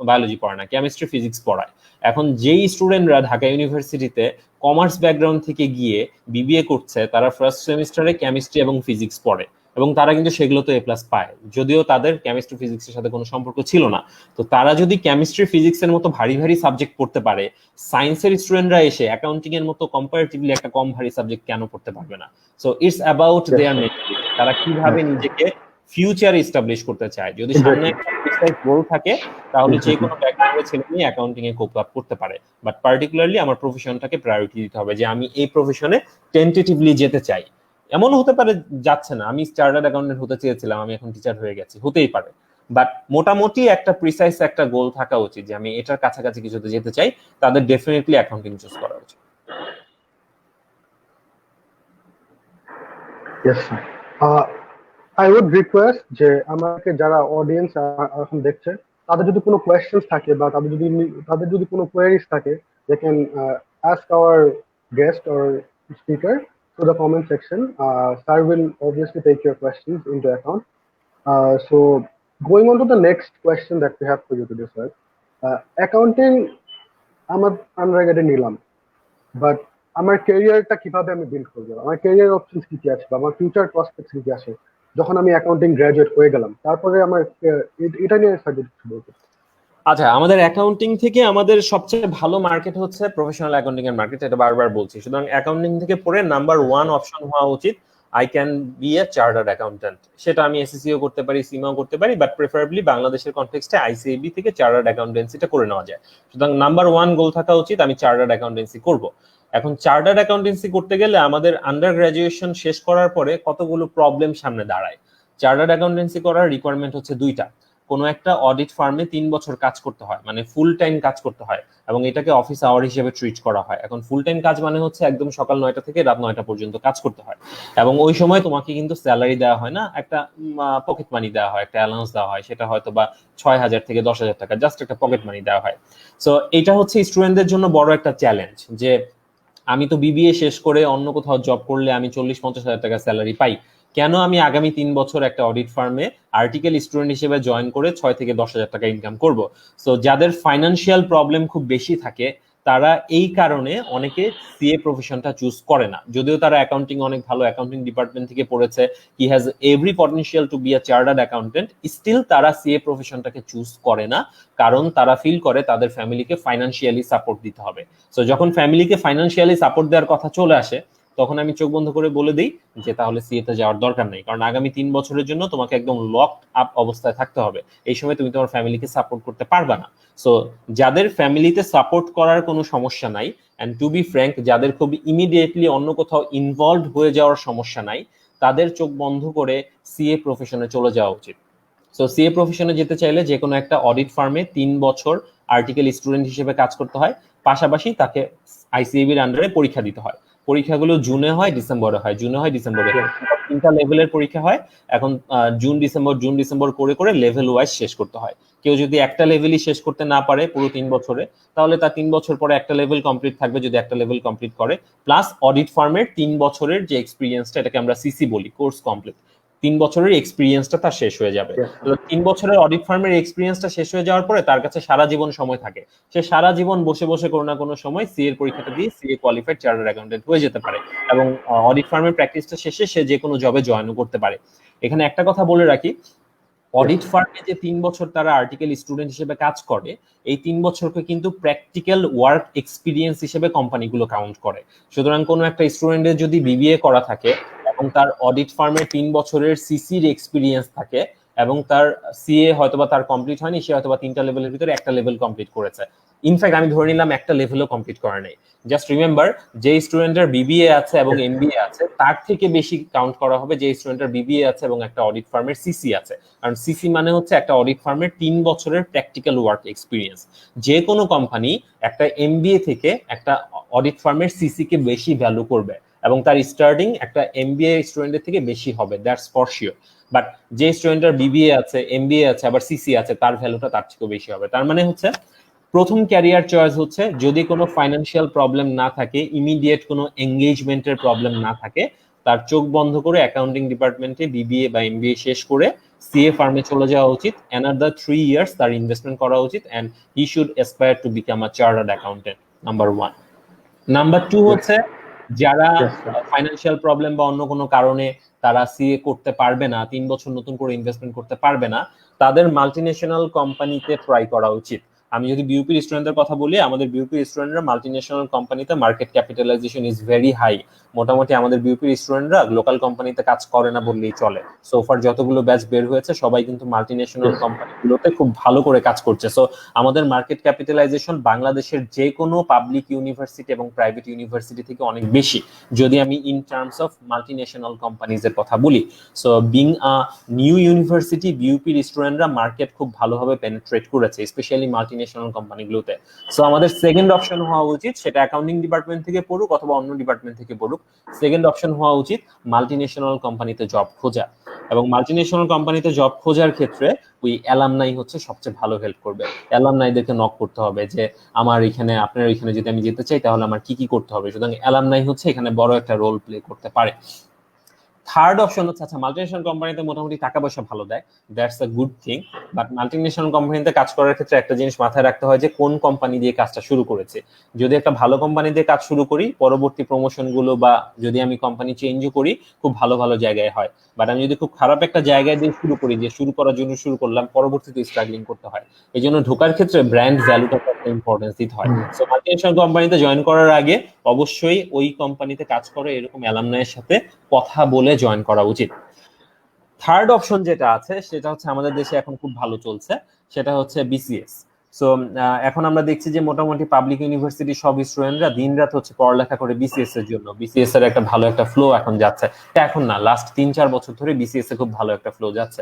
বায়োলজি পড়ায় না, কেমিস্ট্রি ফিজিক্স পড়ায়। এখন যেই স্টুডেন্টরা ঢাকা ইউনিভার্সিটিতে কমার্স ব্যাকগ্রাউন্ড থেকে গিয়ে বিবিএ করছে, তারা ফার্স্ট সেমিস্টারে কেমিস্ট্রি এবং ফিজিক্স পড়ে, এবং তারা কিন্তু সেগুলো তো A+ পায়, যদিও তাদের কেমিস্ট্রি ফিজিক্সের সাথে কোনো সম্পর্ক ছিল না। তো তারা যদি কেমিস্ট্রি ফিজিক্সের মতো ভারী ভারী সাবজেক্ট পড়তে পারে, সায়েন্সের স্টুডেন্টরা এসে অ্যাকাউন্টিং এর মতো কম্পারেটিভলি একটা কম ভারী সাবজেক্ট কেন পড়তে পারবে না? So it's about their mentality, তারা কিভাবে নিজেকে ফিউচারে এস্টাবলিশ করতে চায়। যদি সামনে একটা প্রিসাইজ গোল থাকে, তাহলে যে কোনো ব্যাকগ্রাউন্ডের ছেলে মেয়ে অ্যাকাউন্টিং এ কোপ আপ করতে পারে। বাট পার্টিকুলারলি আমার প্রফেশনটাকে প্রায়োরিটি দিতে হবে, যে আমি এই প্রফেশনে টেন্টেটিভলি যেতে চাই। এমন হতে পারে যাচ্ছে না, আমি চার্টার্ড অ্যাকাউন্টেন্ট হতে চেয়েছিলাম, আমি এখন টিচার হয়ে গেছি, হতেই পারে। বাট মোটামুটি একটা প্রিসাইজ একটা গোল থাকা উচিত যে আমি এটার কাছাকাছি কিছুতে যেতে চাই, তাদের ডেফিনেটলি অ্যাকাউন্টিং চুজ করা উচিত। Yes, sir. I would request যে আমাকে যারা অডিয়েন্স এখন দেখছে, তাদের যদি কোনো কোয়েশ্চেন্স থাকে বা তাদের যদি কোনো কোয়েরিজ থাকে, they can ask our guest or speaker to the comment section. Sir will obviously take your questions into account. So going on to the next question that we have for you today, sir. Accounting আমার আন্ডারগ্রেডে নিলাম, but আমার ক্যারিয়ারটা কিভাবে আমি build করবো, আমার career options কি কি আছে বা আমার ফিউচার প্রসপেক্টস কি কি আছে যখন আমি অ্যাকাউন্টিং গ্রাজুয়েট হয়ে গেলাম, তারপরে আমার এটা নিয়ে স্যার কিছু বলতে। আচ্ছা, আমাদের অ্যাকাউন্টিং থেকে আমাদের সবচেয়ে ভালো মার্কেট হচ্ছে প্রফেশনাল অ্যাকাউন্টিং এর মার্কেট, এটা বারবার বলছি। সুতরাং অ্যাকাউন্টিং থেকে পড়ে নাম্বার ওয়ান অপশন হওয়া উচিত I can be a chartered accountant. সেটা আমি এসএসসিও করতে পারি, সিমাও করতে পারি, বাট প্রেফারেবলি বাংলাদেশের কনটেক্সটে আইসিএবি থেকে চার্টার্ড অ্যাকাউন্টেন্সিটা করে নেওয়া যায়। সুতরাং নাম্বার ওয়ান গোল থাকা উচিত আমি চার্টার্ড অ্যাকাউন্টেন্সি করব। এখন চার্টার্ড অ্যাকাউন্টেন্সি করতে গেলে আমাদের আন্ডার গ্রাজুয়েশন শেষ করার পরে কতগুলো প্রবলেম সামনে দাঁড়ায়। চার্টার্ড অ্যাকাউন্টেন্সি করার রিকোয়ারমেন্ট হচ্ছে দুইটা। কোনো একটা অডিট ফার্মে 3 বছর কাজ করতে হয়, মানে ফুল টাইম কাজ করতে হয়, এবং এটাকে অফিস আওয়ার হিসেবে ট্রিট করা হয়। এখন ফুল টাইম কাজ মানে হচ্ছে একদম সকাল 9টা থেকে রাত 9টা পর্যন্ত কাজ করতে হয়, এবং ওই সময় তোমাকে কিন্তু স্যালারি দেওয়া হয় না, একটা পকেট মানি দেওয়া হয়, একটা অ্যালাউন্স দেওয়া হয়, সেটা হয়তো বা 6,000 থেকে 10,000 টাকা, জাস্ট একটা পকেট মানি দেওয়া হয়। সো এটা হচ্ছে স্টুডেন্টদের জন্য বড় একটা চ্যালেঞ্জ, যে আমি তো বিবিএ শেষ করে অন্য কোথাও জব করলে আমি 40-50 হাজার টাকা স্যালারি পাই, কেন আমি আগামী 3 বছর একটা অডিট ফার্মে আর্টিকেল স্টুডেন্ট হিসেবে জয়েন করে 6 থেকে 10 হাজার টাকা ইনকাম করব? সো যাদের ফাইন্যান্সিয়াল প্রবলেম খুব বেশি থাকে, তারা এই কারণে অনেকে সিএ প্রফেশনটা চুজ করে না, যদিও তারা অ্যাকাউন্টিং অনেক ভালো অ্যাকাউন্টিং ডিপার্টমেন্ট থেকে পড়েছে, he has every potential to be a chartered accountant, still তারা সিএ প্রফেশনটাকে চুজ করে না, কারণ তারা ফিল করে তাদের ফ্যামিলিকে ফাইন্যান্সিয়ালি সাপোর্ট দিতে হবে। সো যখন ফ্যামিলিকে ফাইন্যান্সিয়ালি সাপোর্ট দেওয়ার কথা চলে আসে, তখন আমি চোখ বন্ধ করে বলে দিই যে তাহলে সিএতে যাওয়ার দরকার নেই, কারণ আগামী 3 বছরের জন্য তোমাকে একদম লকড আপ অবস্থায় থাকতে হবে, এই সময় তুমি তোমার ফ্যামিলিকে সাপোর্ট করতে পারবে না। সো যাদের ফ্যামিলিতে সাপোর্ট করার কোনো সমস্যা নাই, এন্ড টু বি ফ্র্যাঙ্ক যাদের খুব ইমিডিয়েটলি অন্য কোথাও ইনভলভ হয়ে যাওয়ার সমস্যা নাই, তাদের চোখ বন্ধ করে সিএ প্রফেশনে চলে যাওয়া উচিত। সো সিএ প্রফেশনে যেতে চাইলে যে কোনো একটা অডিট ফার্মে 3 বছর আর্টিকেল স্টুডেন্ট হিসেবে কাজ করতে হয়, পাশাপাশি তাকে আইসিএবির আন্ডারে পরীক্ষা দিতে হয়। পরীক্ষাগুলো জুনে হয়, ডিসেম্বরে হয়, জুনে হয়, ডিসেম্বরে হয়, 3টা লেভেলের পরীক্ষা হয়। এখন জুন ডিসেম্বর করে করে লেভেল ওয়াইজ শেষ করতে হয়। কেউ যদি একটা লেভেলই শেষ করতে না পারে পুরো 3 বছরে, তাহলে তার 3 বছর পরে একটা লেভেল কমপ্লিট থাকবে, যদি একটা লেভেল কমপ্লিট করে, প্লাস অডিট ফার্মের 3 বছরের যে এক্সপিরিয়েন্সটা, এটাকে আমরা সিসি বলি, কোর্স কমপ্লিট, 3 বছরের এক্সপিরিয়েন্সটা তার শেষ হয়ে যাবে। 3 বছরের অডিট ফার্মের এক্সপিরিয়েন্সটা শেষ হয়ে যাওয়ার পরে তার কাছে সারা জীবন সময় থাকে, সে সারা জীবন বসে বসে কোনো না কোনো সময় সিএ এর পরীক্ষাটা দিয়ে সিএ কোয়ালিফাইড চার্টার্ড অ্যাকাউন্টেন্ট হয়ে যেতে পারে, এবং অডিট ফার্মের প্র্যাকটিসটা শেষে সে যে কোনো জবে জয়েনও করতে পারে। এখানে একটা কথা বলে রাখি, অডিট ফার্মে যে 3 বছর তারা আর্টিকেল স্টুডেন্ট হিসেবে কাজ করে, এই 3 বছরকে কিন্তু প্র্যাকটিক্যাল ওয়ার্ক এক্সপিরিয়েন্স হিসেবে কোম্পানিগুলো কাউন্ট করে। সুতরাং কোনো একটা স্টুডেন্টের যদি বিবিএ করা থাকে এবং তার অডিট ফার্মে 3 বছরের সিসির এক্সপিরিয়েন্স থাকে, এবং তার সিএ হয়তোবা তার কমপ্লিট হয়নি, সে হয়তোবা 3টা লেভেলের ভিতরে একটা লেভেল কমপ্লিট করেছে, ইনফ্যাক্ট আমি ধরে নিলাম একটা লেভেলও কমপ্লিট করা নেই, জাস্ট রিমেম্বার যে স্টুডেন্টের বিবিএ আছে এবং এমবিএ আছে তার থেকে বেশি কাউন্ট করা হবে যে স্টুডেন্টের বিবিএ আছে এবং একটা অডিট ফার্মের সিসি আছে, কারণ সিসি মানে হচ্ছে একটা অডিট ফার্মের 3 বছরের প্র্যাকটিক্যাল ওয়ার্ক এক্সপিরিয়েন্স। যে কোনো কোম্পানি একটা এমবিএ থেকে একটা অডিট ফার্মের সিসি কে বেশি ভ্যালু করবে, এবং তার স্টার্টিং একটা এমবিএ স্টুডেন্টের থেকে বেশি হবে, দ্যাটস ফর শিওর। বাট যে স্টুডেন্টের বিবিএ আছে, এমবিএ আছে, আবার সিসি আছে, তার ভ্যালুটা তার থেকেও বেশি হবে। তার মানে হচ্ছে প্রথম ক্যারিয়ার চয়েস হচ্ছে যদি কোনো ফাইন্যান্সিয়াল প্রবলেম না থাকে, ইমিডিয়েট কোনো এঙ্গেজমেন্টের প্রবলেম না থাকে, তার চোখ বন্ধ করে অ্যাকাউন্টিং ডিপার্টমেন্টে বিবিএ বা এমবিএ শেষ করে সিএ ফার্মে চলে যাওয়া উচিত। অ্যানাদার 3 ইয়ার্স তার ইনভেস্টমেন্ট করা উচিত, and he should aspire to become a chartered accountant, number 1। Number 2 হচ্ছে যারা ফাইন্যান্সিয়াল প্রবলেম বা অন্য কোনো কারণে তারা সিএ করতে পারবে না, 3 বছর নতুন করে ইনভেস্টমেন্ট করতে পারবে না, তাদের মাল্টিন্যাশনাল কোম্পানিতে ট্রাই করা উচিত। আমি যদি বিউপির স্টুডেন্টদের কথা বলি, আমাদের বিউপির স্টুডেন্টরা মাল্টিন্যাশনাল কোম্পানিতে market capitalization is very high. মোটামুটি আমাদের বিউপির স্টুডেন্টরা লোকাল কোম্পানিতে কাজ করে না বললেই চলে। সোফার যতগুলো ব্যাচ বের হয়েছে সবাই কিন্তু মাল্টিন্যাশনাল কোম্পানিগুলোতে খুব ভালো করে কাজ করছে। সো আমাদের মার্কেট ক্যাপিটালাইজেশন বাংলাদেশের যে কোনো পাবলিক ইউনিভার্সিটি এবং প্রাইভেট ইউনিভার্সিটি থেকে অনেক বেশি, যদি আমি ইন টার্মস অফ মাল্টিন্যাশনাল কোম্পানিজের কথা বলি। So being a new university, বিউপির স্টুডেন্টরা মার্কেট খুব ভালোভাবে পেনিট্রেট করেছে, স্পেশালি মাল্টিন্যাশনাল কোম্পানিগুলোতে। সো আমাদের সেকেন্ড অপশন হওয়া উচিত, সেটা অ্যাকাউন্টিং ডিপার্টমেন্ট থেকে পড়ুক অথবা অন্য ডিপার্টমেন্ট থেকে পড়ুক, সেকেন্ড অপশন হওয়া উচিত মাল্টিন্যাশনাল কোম্পানিতে জব খোঁজা। এবং মাল্টিন্যাশনাল কোম্পানিতে জব খোঁজার ক্ষেত্রে ওই অ্যালামনাই হচ্ছে সবচেয়ে ভালো হেল্প করবে। অ্যালামনাইদেরকে নক করতে হবে যে আমার এখানে, আপনার এখানে যদি আমি যেতে চাই তাহলে আমার কি কি করতে হবে। সুতরাং অ্যালামনাই হচ্ছে এখানে বড় একটা রোল প্লে করতে পারে। থার্ড অপশন হচ্ছে আচ্ছা মাল্টিনেশনাল কোম্পানিতে মোটামুটি টাকা পয়সা ভালো দেয়, that's a good thing, but multinational কোম্পানিতে কাজ করার ক্ষেত্রে একটা জিনিস মাথায় রাখতে হয় যে কোন কোম্পানি দিয়ে কাজটা শুরু করেছে। যদি একটা ভালো কোম্পানি দিয়ে কাজ শুরু করি, পরবর্তী প্রমোশন গুলো বা যদি আমি কোম্পানি চেঞ্জও করি খুব ভালো ভালো জায়গায় হয়, বাট আমি যদি খুব খারাপ একটা জায়গায় দিয়ে শুরু করি, যে শুরু করার জন্য শুরু করলাম পরবর্তীতে স্ট্রাগলিং করতে হয়। এই জন্য ঢোকার ক্ষেত্রে ব্র্যান্ড ভ্যালুটা একটা ইম্পর্টেন্স দিতে হয়। সো মাল্টিনেশনাল কোম্পানিতে জয়েন করার আগে অবশ্যই ওই কোম্পানিতে কাজ করে এরকম অ্যালামনাইয়ের সাথে কথা বলে জয়েন করা উচিত। থার্ড অপশন যেটা আছে সেটা হচ্ছে আমাদের দেশে এখন খুব ভালো চলছে, সেটা হচ্ছে বিসিএস। সো এখন আমরা দেখছি যে মোটামুটি পাবলিক ইউনিভার্সিটি সব স্টুডেন্টরা দিনরাত হচ্ছে পড়ালেখা করে বিসিএস এর জন্য। বিসিএস এর একটা ভালো একটা ফ্লো এখন যাচ্ছে, এখন না লাস্ট 3-4 বছর ধরে বিসিএস এ খুব ভালো একটা ফ্লো যাচ্ছে।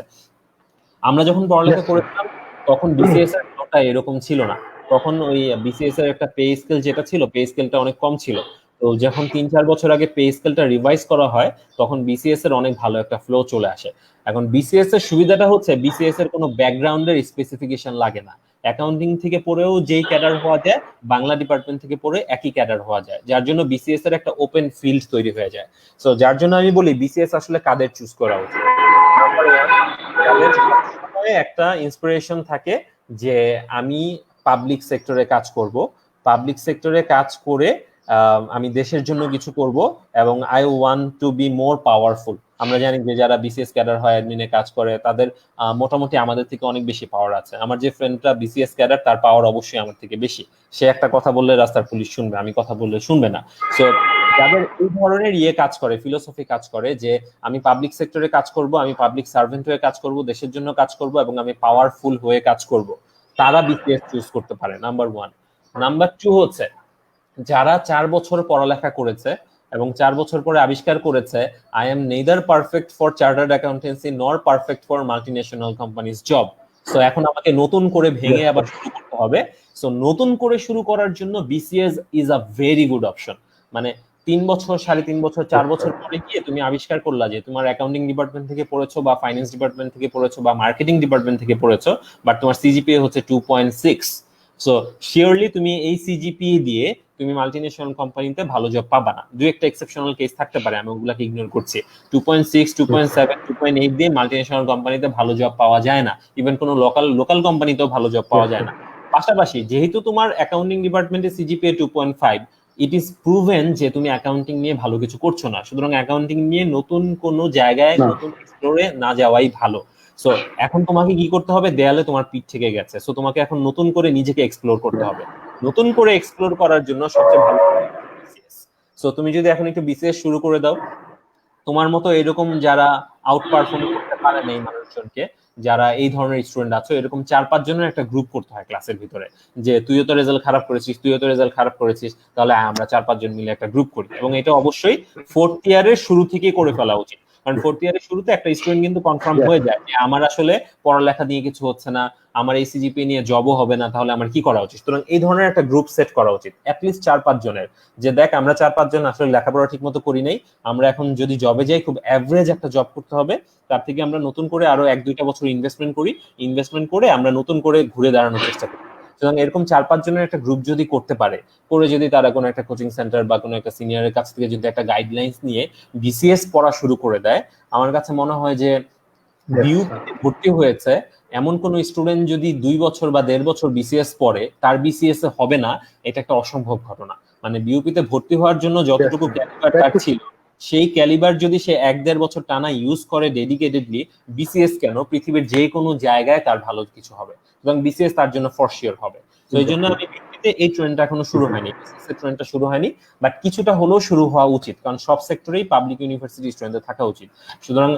আমরা যখন পড়ালেখা করেছিলাম তখন বিসিএস এর ফ্লোটা এরকম ছিল না, তখন ওই বিসিএস এর একটা পে স্কেল যেটা ছিল, পে স্কেলটা অনেক কম ছিল। তো যখন 3-4 বছর আগে পে স্কেলটা রিভাইজ করা হয় তখন বিসিএস এর অনেক ভালো একটা ফ্লো চলে আসে। এখন বিসিএস এর সুবিধাটা হচ্ছে বিসিএস এর কোনো ব্যাকগ্রাউন্ডের স্পেসিফিকেশন লাগে না, অ্যাকাউন্টিং থেকে পড়েও যেই ক্যাডার হওয়া যায় বাংলা ডিপার্টমেন্ট থেকে পড়ে একই ক্যাডার হওয়া যায়, যার জন্য বিসিএস এর একটা ওপেন ফিল্ড তৈরি হয়ে যায়। সো যার জন্য আমি বলি বিসিএস আসলে কাদের চুজ করা উচিত, নাম্বার ওয়ান, যাদের সবসময় একটা ইন্সপিরেশন থাকে যে আমি পাবলিক সেক্টরে কাজ করব, পাবলিক সেক্টরে কাজ করে আমি দেশের জন্য কিছু করব এবং I want to be more powerful. আমরা জানি যে যারা বিসিএস ক্যাডার হয়, অ্যাডমিনে কাজ করে, তাদের মোটামুটি আমাদের থেকে অনেক বেশি পাওয়ার আছে। আমার যে ফ্রেন্ডটা বিসিএস ক্যাডার তার পাওয়ার অবশ্যই আমার থেকে বেশি, সে একটা কথা বললে রাস্তার পুলিশ শুনবে, আমি কথা বললে শুনবে না। সো যাদের এই ধরনের কাজ করে, ফিলোসফি কাজ করে যে আমি পাবলিক সেক্টরে কাজ করব, আমি পাবলিক সার্ভেন্ট হয়ে কাজ করব, দেশের জন্য কাজ করব এবং আমি পাওয়ারফুল হয়ে কাজ করব, তারা বিসিএস চুজ করতে পারে, নাম্বার ওয়ান। নাম্বার টু হচ্ছে যারা 4 বছর পড়ালেখা করেছে এবং 4 বছর পরে আবিষ্কার করেছে I am neither perfect for chartered accountancy nor perfect for multinational companies job, so এখন আমাকে নতুন করে ভেঙে আবার শুরু করতে হবে। সো নতুন করে শুরু করার জন্য BCS is a very good option. মানে 3 বছর, 3.5 বছর, 4 বছর পরে গিয়ে তুমি আবিষ্কার করলা যে তোমার অ্যাকাউন্টিং ডিপার্টমেন্ট থেকে পড়েছো বা ফাইন্যান্স ডিপার্টমেন্ট থেকে পড়েছো বা মার্কেটিং ডিপার্টমেন্ট থেকে পড়েছো, বাট তোমার সিজিপিএ হচ্ছে 2.6। সো শিওরলি তুমি এই সিজিপিএ দিয়ে তুমি মাল্টিনেশনাল কোম্পানিতে ভালো জব পাবা না, দুই একটা এক্সেপশনাল কেস থাকতে পারে, আমি ওগুলাকে ইগনোর করছি। 2.6, 2.7, 2.8 দিয়ে মাল্টিনেশনাল কোম্পানিতে ভালো জব পাওয়া যায় না, ইভেন কোনো লোকাল লোকাল কোম্পানিতেও ভালো জব পাওয়া যায় না। পাশাপাশি যেহেতু তোমার অ্যাকাউন্টিং ডিপার্টমেন্টে সিজিপিএ 2.5, ইট ইজ প্রুভেন যে তুমি অ্যাকাউন্টিং নিয়ে ভালো কিছু করছো না, সুতরাং অ্যাকাউন্টিং নিয়ে নতুন কোনো জায়গায় নতুন এক্সপ্লোরে না যাওয়াই ভালো। সো এখন তোমাকে কি করতে হবে, দেয়ালে তোমার পিঠ থেকে গেছে, সো তোমাকে এখন নতুন করে নিজেকে এক্সপ্লোর করতে হবে। নতুন করে এক্সপ্লোর করার জন্য সবচেয়ে ভালো বিসিএস। সো তুমি যদি এখন একটু বিসিএস শুরু করে দাও, তোমার মতো এরকম যারা আউট পারফর্ম করতে পারে না এই মানুষজনকে, যারা এই ধরনের স্টুডেন্ট আছো, এরকম 4-5 জনের একটা গ্রুপ করতে হয় ক্লাসের ভিতরে, যে তুইও তো রেজাল্ট খারাপ করেছিস, তুইও তো রেজাল্ট খারাপ করেছিস, তাহলে আমরা 4-5 জন মিলে একটা গ্রুপ করি। এবং এটা অবশ্যই 4th ইয়ারের শুরু থেকে করে ফেলা উচিত, কারণ 4th ইয়ারের শুরুতে একটা স্টুডেন্ট কিন্তু কনফার্ম হয়ে যায় যে আমার আসলে পড়ালেখা নিয়ে কিছু হচ্ছে না, আমার এই সিজিপিএ নিয়ে জবও হবে না, তাহলে আমার কি করা উচিত। সুতরাং এই ধরনের একটা গ্রুপ সেট করা উচিত অ্যাটলিস্ট 4-5 জনের, যে দেখ আমরা 4-5 জন আসলে লেখাপড়া ঠিক মতো করি নাই, আমরা এখন যদি জবে যাই খুব অ্যাভারেজ একটা জব করতে হবে, তার থেকে আমরা নতুন করে আরো 1-2টা বছর ইনভেস্টমেন্ট করি, ইনভেস্টমেন্ট করে আমরা নতুন করে ঘুরে দাঁড়ানোর চেষ্টা করি। সুতরাং এরকম 4-5 জনের একটা গ্রুপ যদি করতে পারে, করে যদি তারা কোনো একটা কোচিং সেন্টার বা কোনো একটা সিনিয়রের কাছ থেকে যদি একটা গাইডলাইন্স নিয়ে বিসিএস পড়া শুরু করে দেয়, আমার কাছে মনে হয় যে বিইউপিতে ভর্তি হয়েছে এমন কোন স্টুডেন্ট যদি 2 বছর বা 1.5 বছর বিসিএস পড়ে তার বিসিএস এ হবে না, এটা একটা অসম্ভব ঘটনা। মানে বিইউপিতে ভর্তি হওয়ার জন্য যতটুকু ক্যালিবার তার ছিল, সেই ক্যালিবার যদি সে 1-1.5 বছর টানা ইউজ করে ডেডিকেটেডলি, বিসিএস কেন পৃথিবীর যে কোনো জায়গায় তার ভালো কিছু হবে এবং বিসিএস তার জন্য ফর শিওর হবে। তো এই জন্য আমি বিইউপিতে এই ট্রেন্ডটা এখনো শুরু হয়নি, বিসিএস এর ট্রেন্ডটা শুরু হয়নি, বাট কিছুটা হলেও শুরু হওয়া উচিত, কারণ সব সেক্টরেই পাবলিক ইউনিভার্সিটি স্টুডেন্টদের থাকা উচিত। সুতরাং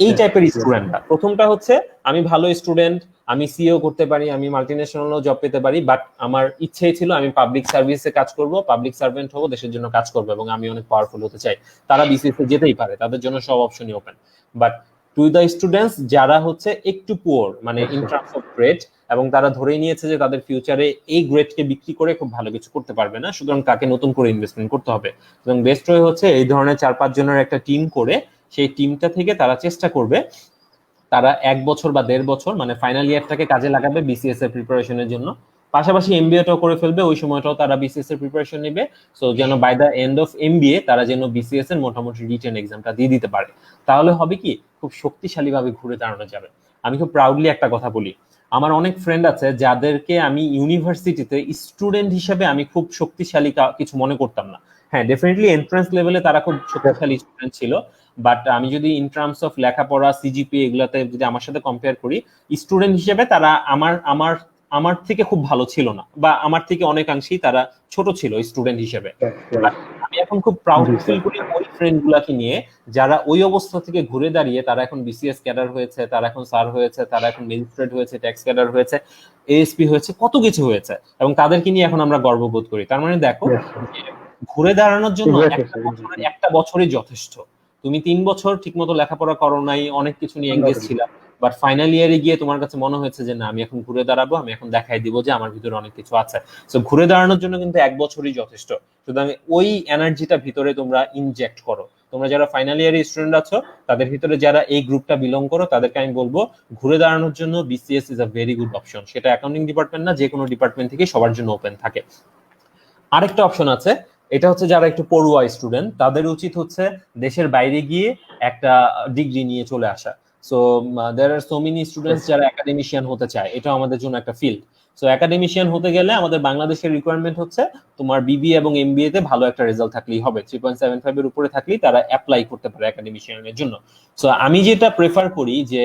এই টাইপের স্টুডেন্টরা, প্রথমটা হচ্ছে আমি ভালো স্টুডেন্ট, আমি সিইও করতে পারি, আমি মাল্টিনেশনালও জব পেতে পারি, বাট আমার ইচ্ছেই ছিল আমি পাবলিক সার্ভিসে কাজ করব, পাবলিক সার্ভেন্ট হবো, দেশের জন্য কাজ করবো এবং আমি অনেক পাওয়ারফুল হতে চাই, তারা বিসিএস এ যেতেই পারে, তাদের জন্য সব অপশনই open. But to the students যারা হচ্ছে একটু পুয়ার, মানে ইন টার্মস অফ গ্রেড, এবং তারা ধরেই নিয়েছে যে তাদের ফিউচারে এই গ্রেডকে বিক্রি করে খুব ভালো কিছু করতে পারবে না, সুতরাং তাকে নতুন করে ইনভেস্টমেন্ট করতে হবে। এবং বেস্ট ওয়ে হচ্ছে এই ধরনের 4-5 জনের একটা টিম করে, সেই টিমটা থেকে তারা চেষ্টা করবে তারা 1 বছর বা 1.5 বছর মানে ফাইনাল ইয়ারটাকে কাজে লাগাবে বিসিএস এর প্রিপারেশনের জন্য, পাশাপাশি এমবিএটাও করে ফেলবে, ওই সময়টাও তারা বিসিএস এর প্রিপারেশন নেবে। সো যেন by the end of MBA তারা যেন বিসিএস এর মোটামুটি রিটেন এক্সামটা দিয়ে দিতে পারে। তাহলে হবে কি, খুব শক্তিশালী ভাবে ঘুরে দাঁড়ানো যাবে। আমি খুব প্রাউডলি একটা কথা বলি, আমার অনেক ফ্রেন্ড আছে যাদেরকে আমি ইউনিভার্সিটিতে স্টুডেন্ট হিসেবে আমি খুব শক্তিশালী কিছু মনে করতাম না। হ্যাঁ, ডেফিনেটলি এন্ট্রান্স লেভেলে তারা খুব শক্তিশালী স্টুডেন্ট ছিল, বাট আমি যদি ইন টার্মস অফ লেখাপড়া সিজিপিএ এগুলাতে যদি আমার সাথে কম্পেয়ার করি, স্টুডেন্ট হিসেবে তারা আমার আমার আমার থেকে খুব ভালো ছিল না, বা আমার থেকে অনেকাংশেই তারা ছোট ছিল স্টুডেন্ট হিসেবে। আমি এখন খুব প্রাউড ফিল করি ওই ফ্রেন্ড গুলাকে নিয়ে যারা ওই অবস্থা থেকে ঘুরে দাঁড়িয়ে তারা এখন বিসিএস ক্যাডার হয়েছে, তারা এখন স্যার হয়েছে, তারা এখন ম্যাজিস্ট্রেট হয়েছে, ট্যাক্স ক্যাডার হয়েছে, এএসপি হয়েছে, কত কিছু হয়েছে, এবং তাদেরকে নিয়ে এখন আমরা গর্ববোধ করি। তার মানে দেখো, ঘুরে দাঁড়ানোর জন্য একটা বছরই যথেষ্ট। তুমি 3 বছর ঠিকমতো লেখাপড়া করো নাই, অনেক কিছু নিয়ে এঙ্গেজ ছিলা, বাট ফাইনাল ইয়ারে গিয়ে তোমার কাছে মনে হয়েছে যে না, আমি এখন ঘুরে দাঁড়াবো, আমি এখন দেখাই দিব যে আমার ভিতরে অনেক কিছু আছে। সো ঘুরে দাঁড়ানোর জন্য কিন্তু 1 বছরই যথেষ্ট। সুতরাং ওই এনার্জিটা ভিতরে তোমরা ইনজেক্ট করো। তোমরা যারা ফাইনাল ইয়ারের স্টুডেন্ট আছো, তাদের ভিতরে যারা এই গ্রুপটা বিলং করো, তাদেরকে আমি বলবো ঘুরে দাঁড়ানোর জন্য BCS is a very good option. সেটা অ্যাকাউন্টিং ডিপার্টমেন্ট না, যে কোনো ডিপার্টমেন্ট থেকে সবার জন্য ওপেন থাকে। আরেকটা অপশন আছে, এটা হচ্ছে যারা একটু পড়ুয়া স্টুডেন্ট, তাদের উচিত হচ্ছে দেশের বাইরে গিয়ে একটা ডিগ্রি নিয়ে চলে আসা। So there are so many students যারা একাডেমিশিয়ান হতে চায়, এটা আমাদের জন্য একটা ফিল্ড। সো একাডেমিশিয়ান হতে গেলে আমাদের বাংলাদেশের রিকোয়ারমেন্ট হচ্ছে তোমার বিবিএ এবং এমবিএ তে ভালো একটা রেজাল্ট থাকলেই হবে, 3.75 এর উপরে থাকলেই তারা অ্যাপ্লাই করতে পারে একাডেমিশিয়ানের জন্য। সো আমি যেটা প্রেফার করি যে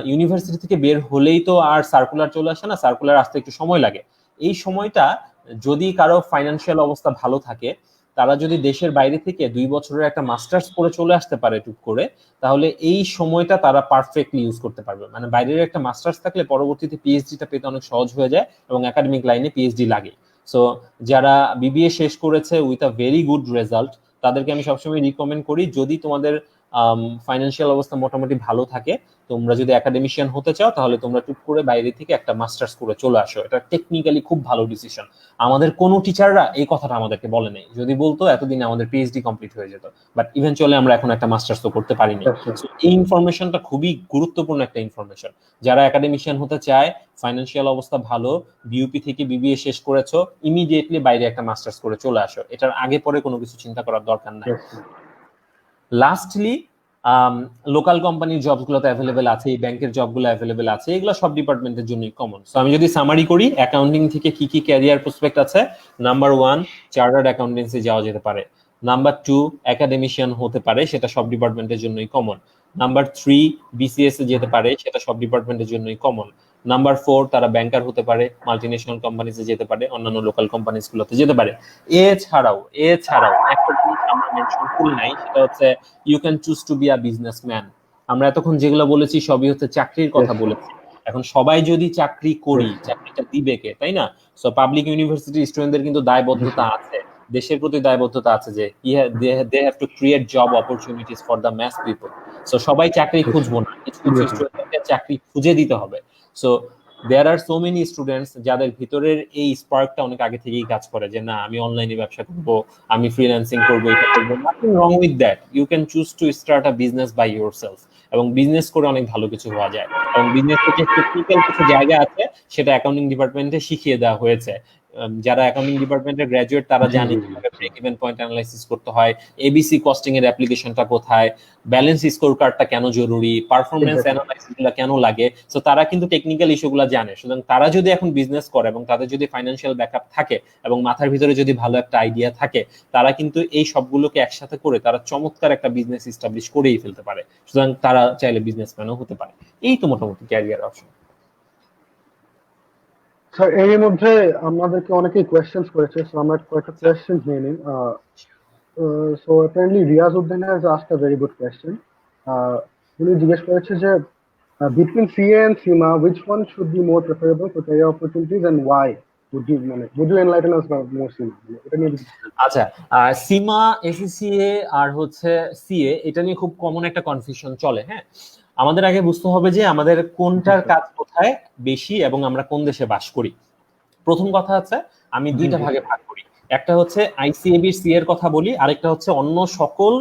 ইউনিভার্সিটি থেকে বের হলেই তো আর সার্কুলার চলে আসে না, সার্কুলার আসতে একটু সময় লাগে। এই সময়টা যদি কারো ফাইন্যান্সিয়াল অবস্থা ভালো থাকে, তারা যদি দেশের বাইরে থেকে 2 বছরের একটা মাস্টার্স করে চলে আসতে পারে টুক করে, তাহলে এই সময়টা তারা পারফেক্টলি ইউজ করতে পারবে। মানে বাইরের একটা মাস্টার্স থাকলে পরবর্তীতে পিএইচডিটা পেতে অনেক সহজ হয়ে যায়, এবং একাডেমিক লাইনে পিএইচডি লাগে। সো যারা বিবিএ শেষ করেছে with a very good result, তাদেরকে আমি সবসময় রিকমেন্ড করি, যদি তোমাদের ফাইন্যান্সিয়াল অবস্থা মোটামুটি ভালো থাকে, তোমরা যদি একাডেমিশিয়ান হতে চাও, তাহলে তোমরা টুক করে বাইরে থেকে একটা মাস্টার্স করে চলে আসো। এটা টেকনিক্যালি খুব ভালো ডিসিশন। আমাদের কোনো টিচাররা এই কথাটা আমাদেরকে বলে নাই, যদি বলতো এতদিনে আমাদের পিএইচডি কমপ্লিট হয়ে যেত, বাট ইভেনচুয়ালি আমরা এখন একটা মাস্টার্স তো করতে পারিনি। এই ইনফরমেশনটা খুবই গুরুত্বপূর্ণ একটা ইনফরমেশন। যারা একাডেমিশিয়ান হতে চায়, ফাইন্যান্সিয়াল অবস্থা ভালো, বিইউপি থেকে বিবিএ শেষ করেছো, ইমিডিয়েটলি বাইরে একটা মাস্টার্স করে চলে আসো। এটার আগে পরে কোনো কিছু চিন্তা করার দরকার নাই। লাস্টলি, লোকাল কোম্পানির জবগুলোতে অ্যাভেলেবেল আছে, এই ব্যাংকের জবগুলো অ্যাভেলেবেল আছে, এগুলো সব ডিপার্টমেন্টের জন্যই কমন। সো আমি যদি সামারি করি, অ্যাকাউন্টিং থেকে কি কি ক্যারিয়ার প্রসপেক্ট আছে, নাম্বার 1 চার্টার্ড অ্যাকাউন্টেন্সি যাওয়া যেতে পারে। নাম্বার 2 একাডেমিশিয়ান হতে পারে, সেটা সব ডিপার্টমেন্টের জন্যই কমন। নাম্বার 3 বিসিএস এ যেতে পারে, সেটা সব ডিপার্টমেন্টের জন্যই কমন। নাম্বার 4 তারা ব্যাংকার হতে পারে, মাল্টিন্যাশনাল কোম্পানিজে যেতে পারে, অন্যান্য লোকাল কোম্পানিজ গুলোতে যেতে পারে। এছাড়াও একটা জিনিস আমরা মেনশন করি নাই, সেটা হচ্ছে you can choose to be a businessman. আমরা এতক্ষণ যেগুলো বলেছি সবই হচ্ছে চাকরির কথা বলেছি। এখন সবাই যদি চাকরি করি, চাকরিটা দিবে কে, তাই না? সো পাবলিক ইউনিভার্সিটি স্টুডেন্টদের কিন্তু দায়বদ্ধতা আছে, দেশের প্রতি দায়বদ্ধতা আছে যে they have to create job opportunities for the mass people. So সবাই চাকরি খুঁজবো না, কিছু কিছু স্টুডেন্টকে চাকরি খুঁজে দিতে হবে। So there are so many students যাদের ভিতরের এই স্পার্কটা অনেক আগে থেকেই কাজ করে, যে না আমি অনলাইনে ব্যবসা করবো, আমি ফ্রিল্যান্সিং করবো, এটা করবো। Nothing wrong with that. You can choose to start a business by yourself, এবং বিজনেস করে অনেক ভালো কিছু হওয়া যায়। এবং বিজনেসের যে টেকনিক্যাল কিছু জায়গা আছে, সেটা অ্যাকাউন্টিং ডিপার্টমেন্টে শিখিয়ে দেওয়া হয়েছে। যারা অ্যাকাউন্টিং ডিপার্টমেন্টের গ্র্যাজুয়েট তারা জানে কিভাবে ব্রেক ইভেন পয়েন্ট অ্যানালাইসিস করতে হয়, এবিসি কস্টিং এর অ্যাপ্লিকেশনটা কোথায়, ব্যালেন্স স্কোর কার্ডটা কেন জরুরি, পারফরম্যান্স অ্যানালাইসিস গুলো কেন লাগে। সো তারা কিন্তু টেকনিক্যাল ইস্যুগুলো জানে। সুতরাং তারা যদি এখন বিজনেস করে এবং তাদের যদি ফাইন্যান্সিয়াল ব্যাকআপ থাকে এবং মাথার ভিতরে যদি ভালো একটা আইডিয়া থাকে, তারা কিন্তু এই সবগুলোকে একসাথে করে তারা চমৎকার একটা বিজনেস এস্টাবলিশ করেই ফেলতে পারে। সুতরাং তারা চাইলে বিজনেসম্যানও হতে পারে। এই তো মোটামুটি ক্যারিয়ার অপশন। স্যার, এর মধ্যে আমাদেরকে অনেকেই কোয়েশ্চেন্স করেছে, সো আমরা কয়েকটা কোয়েশ্চেন্স নিয়ে নিই। So apparently Riaz Uddin has asked a very good question. উনি জিজ্ঞেস করেছে যে between CA and CIMA, which one should be more preferable for career opportunities and why? Would you enlighten us about more CIMA? আচ্ছা, সিমা, ACCA আর হচ্ছে CA, এটা নিয়ে খুব common একটা কনফিউশন চলে। হ্যাঁ, আমাদের আগে বুঝতে হবে যে আমাদের কোনটার কাজ কোথায় বেশি এবং আমরা কোন দেশে বাস করি। প্রথম কথা হচ্ছে আমি দুইটা ভাগে ভাগ করি, একটা হচ্ছে আইসিএবির সি এর কথা বলি, আরেকটা হচ্ছে অন্য সকল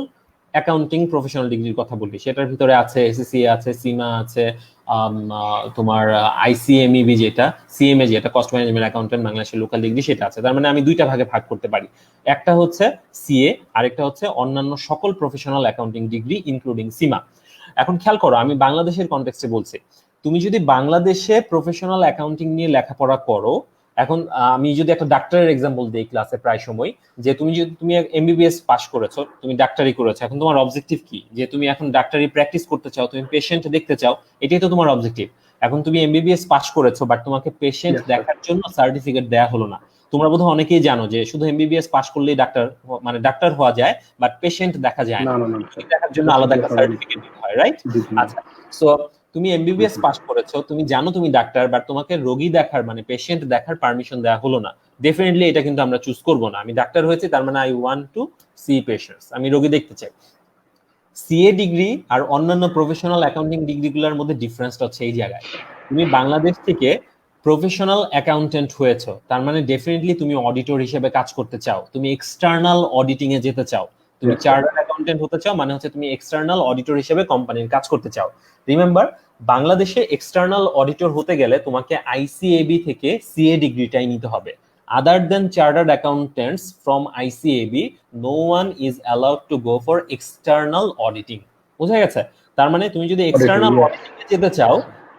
অ্যাকাউন্টিং প্রফেশনাল ডিগ্রির কথা বলি, সেটার ভিতরে আছে এসএসসিএ আছে, সিমা আছে, তোমার আইসিএমইবি যেটা, সিএমএ যেটা কস্ট ম্যানেজমেন্ট অ্যাকাউন্টেন্ট বাংলাদেশের লোকাল ডিগ্রি, সেটা আছে। তার মানে আমি দুইটা ভাগে ভাগ করতে পারি, একটা হচ্ছে সিএ, আরেকটা হচ্ছে অন্যান্য সকল প্রফেশনাল অ্যাকাউন্টিং ডিগ্রি ইনক্লুডিং সিমা। এখন খেয়াল করো, আমি বাংলাদেশের কনটেক্সটে বলছি, তুমি যদি বাংলাদেশে প্রফেশনাল অ্যাকাউন্টিং নিয়ে লেখাপড়া করো, এখন আমি যদি একটা ডাক্তারের এক্সাম্পল দিই ক্লাসে প্রায় সময়, যে তুমি এমবিবিএস পাস করেছো, তুমি ডাক্তারি করেছো, এখন তোমার অবজেক্টিভ কি, যে তুমি এখন ডাক্তারি প্র্যাকটিস করতে চাও, তুমি পেশেন্ট দেখতে চাও, এটাই তো তোমার অবজেক্টিভ। এখন তুমি এমবিবিএস পাস করেছো, বাট তোমাকে পেশেন্ট দেখার জন্য সার্টিফিকেট দেয়া হলো না। তোমরা বোধহয় অনেকেই জানো যে শুধু এমবিবিএস পাস করলেই ডাক্তার, মানে ডাক্তার হওয়া যায়, বাট পেশেন্ট দেখা যায় না, দেখার জন্য আলাদা একটা সার্টিফিকেট দিতে হয়, রাইট? আচ্ছা, সো তুমি এমবিবিএস পাস করেছো, তুমি জানো তুমি ডাক্তার, বাট তোমাকে রোগী দেখার মানে পেশেন্ট দেখার পারমিশন দেওয়া হলো না, ডেফিনেটলি এটা কিন্তু আমরা চুজ করব না। আমি ডাক্তার হয়েছি, তার মানে I want to see patients, আমি রোগী দেখতে চাই। সিএ ডিগ্রি আর অন্যান্য প্রফেশনাল অ্যাকাউন্টিং ডিগ্রিগুলোর মধ্যে ডিফারেন্সটা হচ্ছে এই জায়গায়, তুমি বাংলাদেশ থেকে প্রফেশনাল অ্যাকাউন্টেন্ট হয়েছো, তার মানে ডেফিনেটলি তুমি অডিটর হিসেবে কাজ করতে চাও, তুমি এক্সটার্নাল অডিটিং এ যেতে চাও, তুমি চার্টার্ড অ্যাকাউন্টেন্ট হতে চাও, মানে হচ্ছে তুমি এক্সটার্নাল অডিটর হিসেবে কোম্পানির কাজ করতে চাও। রিমেম্বার, বাংলাদেশে এক্সটার্নাল অডিটর হতে গেলে তোমাকে আইসিএবি থেকে সিএ ডিগ্রিটাই নিতে হবে। Other than chartered accountants from ICAB, no one is allowed to go for external auditing. বুঝা গেছে? তার মানে তুমি যদি এক্সটার্নাল অডিটিং এ যেতে চাও,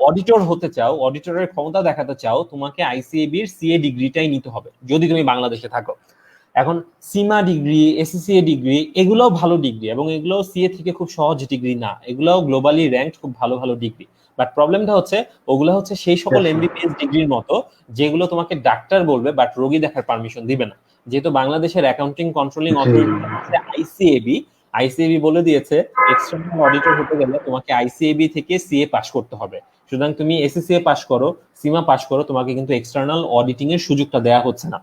অডিটর হতে চাও, অডিটরের ক্ষমতা দেখাতে চাও, তোমাকে আইসিএবি এর সিএ ডিগ্রিটাই নিতে হবে যদি তুমি বাংলাদেশে থাকো। এখন সিমা ডিগ্রি, এসএসসিএ ডিগ্রি, এগুলোও ভালো ডিগ্রি এবং এগুলোও সিএ থেকে খুব সহজ ডিগ্রি না, এগুলোও গ্লোবালি র্যাঙ্কড খুব ভালো ভালো ডিগ্রি। বাট প্রবলেমটা হচ্ছে ওগুলো হচ্ছে সেই সকল এমবিবিএস ডিগ্রির মতো যেগুলো তোমাকে ডাক্তার বলবে বাট রোগী দেখার পারমিশন দিবে না। যেহেতু বাংলাদেশের অ্যাকাউন্টিং কন্ট্রোলিং অথরিটি হচ্ছে আইসিএবি বলে দিয়েছে এক্সটার্নাল অডিটর হতে গেলে তোমাকে আইসিএবি থেকে সিএ পাস করতে হবে। সুতরাং তুমি এসএসসিএ পাস করো, সিমা পাস করো, তোমাকে কিন্তু এক্সটার্নাল অডিটিং এর সুযোগটা দেওয়া হচ্ছে না।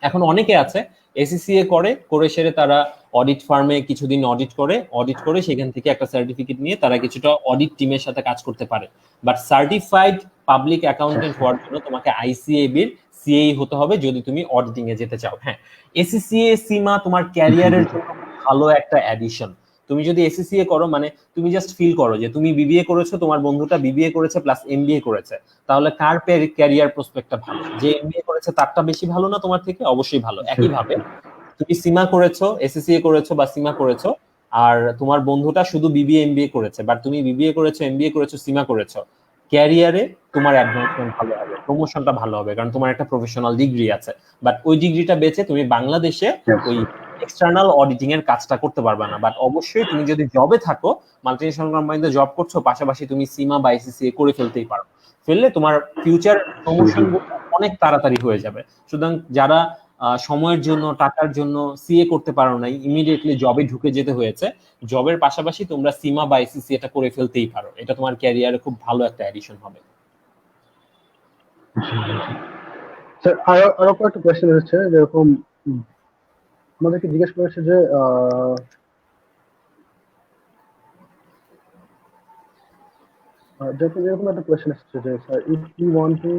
এখন অনেকে আছে এসিসিএ করে সেরে তারা অডিট ফার্মে কিছুদিন অডিট করে সেখান থেকে একটা সার্টিফিকেট নিয়ে তারা কিছুটা অডিট টিমের সাথে কাজ করতে পারে। বাট সার্টিফাইড পাবলিক অ্যাকাউন্টেন্ট হওয়ার জন্য তোমাকে আইসিএবির সিএই হতে হবে যদি তুমি অডিটিং এ যেতে চাও। হ্যাঁ, এসিসিএ সিমা তোমার ক্যারিয়ারের জন্য ভালো একটা অ্যাডিশন। তুমি যদি এসিসিএ করো, মানে তুমি জাস্ট ফিল করো যে তুমি বিবিএ করেছো, তোমার বন্ধুটা বিবিএ করেছে প্লাস এমবিএ করেছে, তাহলে কার ক্যারিয়ার প্রসপেক্টটা ভালো? যে এমবিএ করেছে তারটা বেশি ভালো না তোমার থেকে? অবশ্যই ভালো। একইভাবে তুমি সিমা করেছো, এসএসসিএ করেছো বা সিমা করেছো, আর তোমার বন্ধুটা শুধু বিবিএ এমবিএ করেছে, বাট তুমি বিবিএ করেছো, এমবিএ করেছো, সিমা করেছো, ক্যারিয়ারে তোমার অ্যাডভান্সমেন্ট ভালো হবে, প্রমোশনটা ভালো হবে, কারণ তোমার একটা প্রফেশনাল ডিগ্রি আছে। বাট ওই ডিগ্রিটা বেচে তুমি বাংলাদেশে ওই এক্সটার্নাল অডিটিং এর কাজটা করতে পারবে না। বাট অবশ্যই তুমি যদি জবে থাকো, মাল্টিন্যাশনাল কোম্পানিতে জব করছো, পাশাপাশি তুমি সিমা বা আইসিসিএ করে ফেলতেই পারো। ফেললে তোমার ফিউচার প্রমোশন অনেক তাড়াতাড়ি হয়ে যাবে। সুতরাং যারা সময়ের জন্য, টাকার জন্য সিএ করতে পারো নাই, ইমিডিয়েটলি জবে ঢুকে যেতে হয়েছে, জবের পাশাপাশি তোমরা সিমা বা আইসিসি এটা করে ফেলতেই পারো। এটা তোমার ক্যারিয়ারে খুব ভালো একটা অ্যাডিশন হবে। স্যার, আরো একটা কোয়েশ্চেন হচ্ছে, যেরকম আমাদেরকে জিজ্ঞেস করেছে যে যেরকম একটা কোয়েশ্চেন এসেছে যে sir, if you want to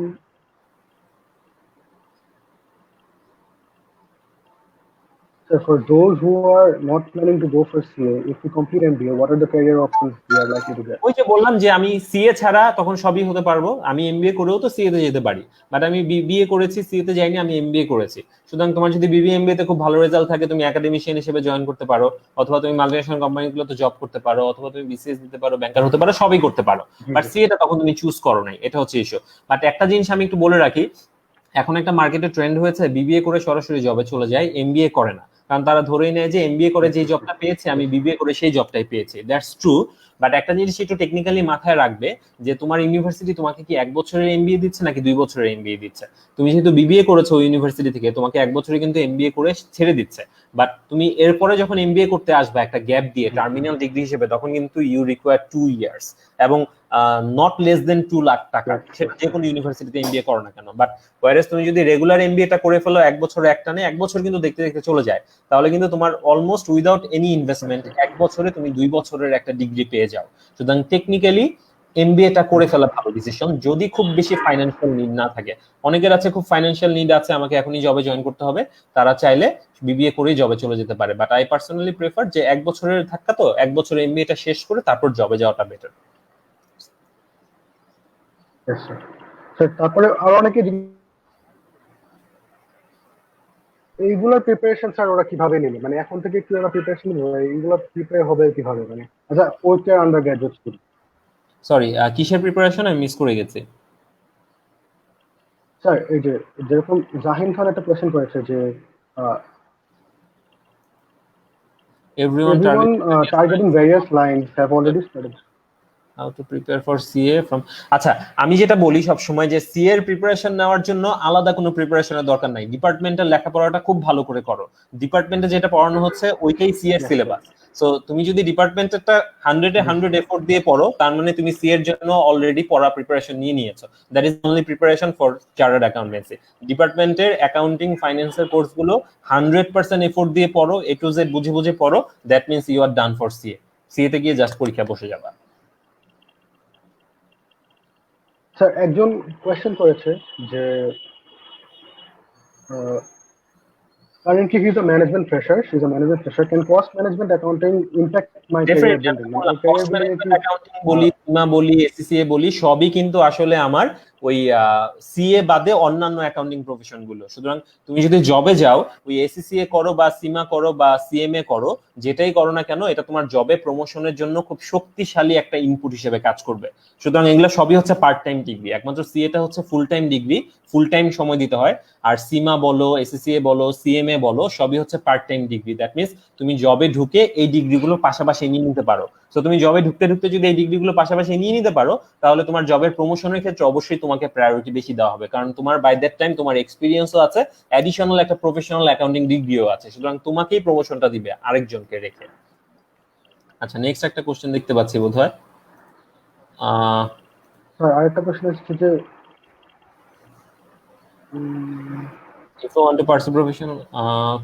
for those who are not planning to go for CA, if you complete MBA, what are the career options you are likely to get? ওই যে বললাম যে আমি সিএ ছাড়া তখন সবই হতে পারবো, আমি এমবিএ করেও তো সিএ তে যেতে পারি, বাট আমি বিবিএ করেছি, সিএ তে যাইনি, আমি এমবিএ করেছি। সুতরাং তোমার যদি বিবিএ এমবিএ তে খুব ভালো রেজাল্ট থাকে, তুমি একাডেমিশিয়ান হিসেবে জয়েন করতে পারো, অথবা তুমি মাল্টিন্যাশনাল কোম্পানিগুলোতে জব করতে পারো, অথবা তুমি বিসিএস দিতে পারো, ব্যাংকার হতে পারো, সবই করতে পারো। বাট সিএ টা তখন তুমি চুজ করো নাই, এটা হচ্ছে ইস্যু। বাট একটা জিনিস আমি একটু বলে রাখি, এখন একটা মার্কেটে ট্রেন্ড হয়েছে বিবিএ করে সরাসরি জবে চলে যায়, এমবিএ করে না, কারণ তারা ধরেই নেয় যে এমবিএ করে যে জবটা পেয়েছে আমি বিবিএ করে সেই জবটাই পেয়েছি। দ্যাটস ট্রু, বাট একটা জিনিস একটু টেকনিক্যালি মাথায় রাখবে যে তোমার ইউনিভার্সিটি তোমাকে কি 1 বছরের এমবিএ দিচ্ছে নাকি 2 বছরের এমবিএ দিচ্ছে। তুমি যেহেতু বিবিএ করেছো ইউনিভার্সিটি থেকে, তোমাকে 1 বছরে কিন্তু এমবিএ করে ছেড়ে দিচ্ছে, বাট তুমি এরপরে যখন এমবিএ করতে আসবে একটা গ্যাপ দিয়ে টার্মিনাল ডিগ্রি হিসেবে, তখন কিন্তু ইউ রিকোয়ার 2 ইয়ার্স এবং নট লেস দেন 2 লাখ টাকা, সেটা যে কোনো ইউনিভার্সিটিতে এমবিএ করো না কেন। বাট ওয়ারেস তুমি যদি রেগুলার এমবিএটা করে ফেলো 1 বছরে একটানে, 1 বছর কিন্তু দেখতে দেখতে চলে যায়, তাহলে কিন্তু তোমার অলমোস্ট উইদাউট এনি ইনভেস্টমেন্ট 1 বছরে তুমি 2 বছরের একটা ডিগ্রি পেয়ে যাও। সুতরাং টেকনিক্যালি এমবিএটা করে ফেলা ভালো ডিসিশন, যদি খুব বেশি ফাইন্যান্সিয়াল নিড না থাকে। অনেকের আছে খুব ফাইন্যান্সিয়াল নিড আছে, আমাকে এখনই জবে জয়েন করতে হবে, তারা চাইলে বিবিএ করেই জবে চলে যেতে পারে। বাট আই পার্সোনালি প্রেফার যে 1 বছরের ধাক্কা তো 1 বছর এমবিএটা শেষ করে তারপর জবে যাওয়াটা বেটার। তারপরে আর অনেকে এইগুলোর প্রিপারেশন স্যার ওরা কিভাবে নিবে, মানে এখন থেকে কি ওরা প্রিপারেশন নিবে, এইগুলো প্রিপেয়ার হবে কিভাবে, মানে আচ্ছা ওইটা আন্ডার গ্রাজুয়েট স্টুডেন্ট। সরি, কিসের প্রিপারেশন আমি মিস করে গেছি? স্যার এই যে যেরকম জাহিন খান একটা কোশ্চেন করেছে যে everyone everyone targeting various lines have already started. How to prepare for CA from. আচ্ছা, আমি যেটা বলি সব সময় যে সিএ এর প্রিপারেশন নেওয়ার জন্য আলাদা কোনো প্রিপারেশনের দরকার নাই, ডিপার্টমেন্টাল লেখাপড়াটা খুব ভালো করে করো। ডিপার্টমেন্টে যেটা পড়ানো হচ্ছে ওইটাই সিএ এর সিলেবাস। সো তুমি যদি ডিপার্টমেন্টেরটা 100 এফোর্ট দিয়ে পড়ো, তার মানে তুমি সিএ এর জন্য অলরেডি পড়া প্রিপারেশন নিয়ে নিয়েছো। That is only preparation for chartered accountancy. ডিপার্টমেন্টের অ্যাকাউন্টিং ফাইন্যান্সের কোর্সগুলো 100% এফোর্ট দিয়ে পড়ো, এ টু জেড বুঝে বুঝে পড়ো, that means you are done for CA. CA তে গিয়ে জাস্ট পরীক্ষা বসে যাবা। স্যার একজন কোয়েশ্চেন করেছে যে currently he is a management fresher, she is a management fresher, can cost management accounting impact my career building? মানে career building কি অ্যাকাউন্টিং বলি, সিমা বলি, এসিসিএ বলি, সবই কিন্তু আসলে আমার ওই সিএ বাদে অন্যান্য অ্যাকাউন্টিং প্রফেশন গুলো। সুতরাং তুমি যদি জবে যাও, ওই এসিসিএ করো বা সিমা করো বা সিএমএ করো, যেটাই করো না কেন, এটা তোমার জবে প্রমোশনের জন্য খুব শক্তিশালী একটা ইনপুট হিসেবে কাজ করবে। সুতরাং এগুলো সবই হচ্ছে পার্ট টাইম ডিগ্রি, একমাত্র সিএটা হচ্ছে full time degree, full time সময় দিতে হয়। আর সিমা বলো, এসিসিএ বলো, সিএমএ বলো, সবই হচ্ছে part time degree. That means তুমি জবে ঢুকে এই ডিগ্রিগুলো পাশাপাশি নিয়ে নিতে পারো। তো তুমি জবে ঢুকতে ঢুকতে যদি এই ডিগ্রিগুলো পাশাপাশি নিয়ে নিতে পারো, তাহলে তোমার জবের প্রমোশনের ক্ষেত্রে অবশ্যই তোমাকে প্রায়োরিটি বেশি দেওয়া হবে, কারণ তোমার বাই দ্যাট টাইম তোমার এক্সপিরিয়েন্সও আছে, অ্যাডিশনাল একটা প্রফেশনাল অ্যাকাউন্টিং ডিগ্রিও আছে। সুতরাং তোমাকেই প্রমোশনটা দিবে আরেকজনকে রেখে। আচ্ছা, নেক্সট একটা কোশ্চেন দেখতে পাচ্ছি বোধহয়। স্যার আরেকটা কোশ্চেন হচ্ছে যে if you want to pursue professional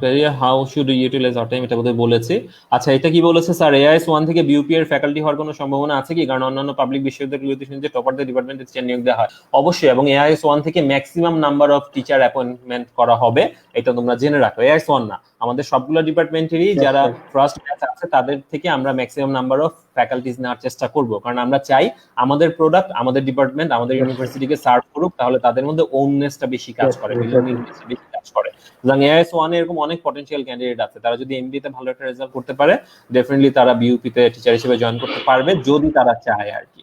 career, how should you utilize our time? এটা বোধহয় বলেছি। আচ্ছা, এটা কি বলেছে স্যার, এআইএস 1 থেকে বিউপি এর ফ্যাকাল্টি হওয়ার কোনো সম্ভাবনা আছে কি? কারণ অন্যান্য পাবলিক বিশ্ববিদ্যালয়গুলোতে শুনছি টপারদের ডিপার্টমেন্টে টিচার নিয়োগ দেওয়া হয়। অবশ্যই, এবং এআইএস 1 থেকে maximum number of teacher appointment করা হবে, এটা তোমরা জেনে রাখো। এআইএস 1 না, আমাদের সবগুলো ডিপার্টমেন্টেরই যারা ফার্স্ট ব্যাচ আছে তাদের থেকে আমরা ম্যাক্সিমাম নাম্বার অফ ফ্যাকাল্টিজ নেওয়ার চেষ্টা করব, কারণ আমরা চাই আমাদের প্রোডাক্ট, আমাদের ডিপার্টমেন্ট, আমাদের ইউনিভার্সিটিকে সার্ভ করুক, তাহলে তাদের মধ্যে ওননেসটা বেশি কাজ করে, বিলংইংনেসটা বেশি কাজ করে। সুতরাং এআইএস 1 এরকম অনেক পটেনশিয়াল ক্যান্ডিডেট আছে, তারা যদি এমবিএ তে ভালো একটা রেজাল্ট করতে পারে, ডেফিনেটলি তারা বিউপি তে টিচার হিসেবে জয়েন করতে পারবে, যদি তারা চায় আর কি।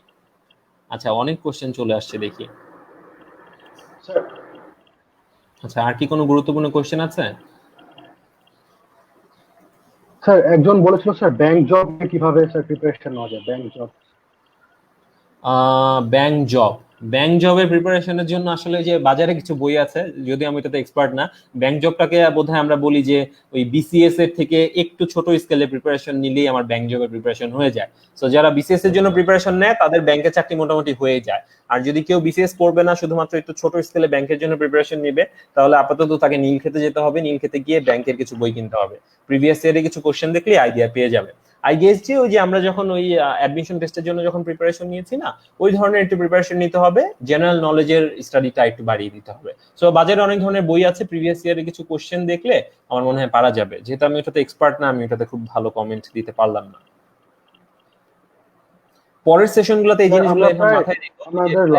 আচ্ছা, অনেক কোশ্চেন চলে আসছে দেখি। আচ্ছা, আর কি কোনো গুরুত্বপূর্ণ কোশ্চেন আছে? স্যার একজন বলেছিল স্যার ব্যাংক জব কিভাবে স্যার প্রিপারেশন নেওয়া যায়, ব্যাংক জব। ব্যাংক জবের প্রিপারেশনের জন্য আসলে যে বাজারে কিছু বই আছে, যদি আমি এটাতে এক্সপার্ট না, ব্যাংক জবটাকে বোধহয় আমরা বলি যে ওই বিসিএস এর থেকে একটু ছোট স্কেলে প্রিপারেশন নিলেই আমার ব্যাংক জবের প্রিপারেশন হয়ে যায়। সো যারা বিসিএস এর জন্য প্রিপারেশন নেয় তাদের ব্যাংকের চাকরি মোটামুটি হয়ে যায়। আর যদি কেউ বিসিএস করবে না, শুধুমাত্র একটু ছোট স্কেলে ব্যাংকের জন্য প্রিপারেশন নিবে, তাহলে আপাতত তাকে নীলক্ষেতে যেতে হবে, নীলক্ষেতে গিয়ে ব্যাংকের কিছু বই কিনতে হবে, প্রিভিয়াস ইয়ারে কিছু কোশ্চেন দেখলে আইডিয়া পেয়ে যাবে। আই গেস যে ওই যে আমরা যখন ওই অ্যাডমিশন টেস্টের জন্য যখন প্রিপারেশন নিয়েছি না, ওই ধরনের একটু প্রিপারেশন নিতে হবে, জেনারেল নলেজের স্টাডিটা একটু বাড়িয়ে দিতে হবে। সো বাজারে অনেক ধরনের বই আছে, প্রিভিয়াস ইয়ারে কিছু কোশ্চেন দেখলে আমার মনে হয় পারা যাবে। যেহেতু আমি ওটাতে এক্সপার্ট না, আমি ওটাতে খুব ভালো কমেন্ট দিতে পারলাম না। পরের সেশনগুলোতে এই জিনিসগুলো এখন মাথায় রেখো,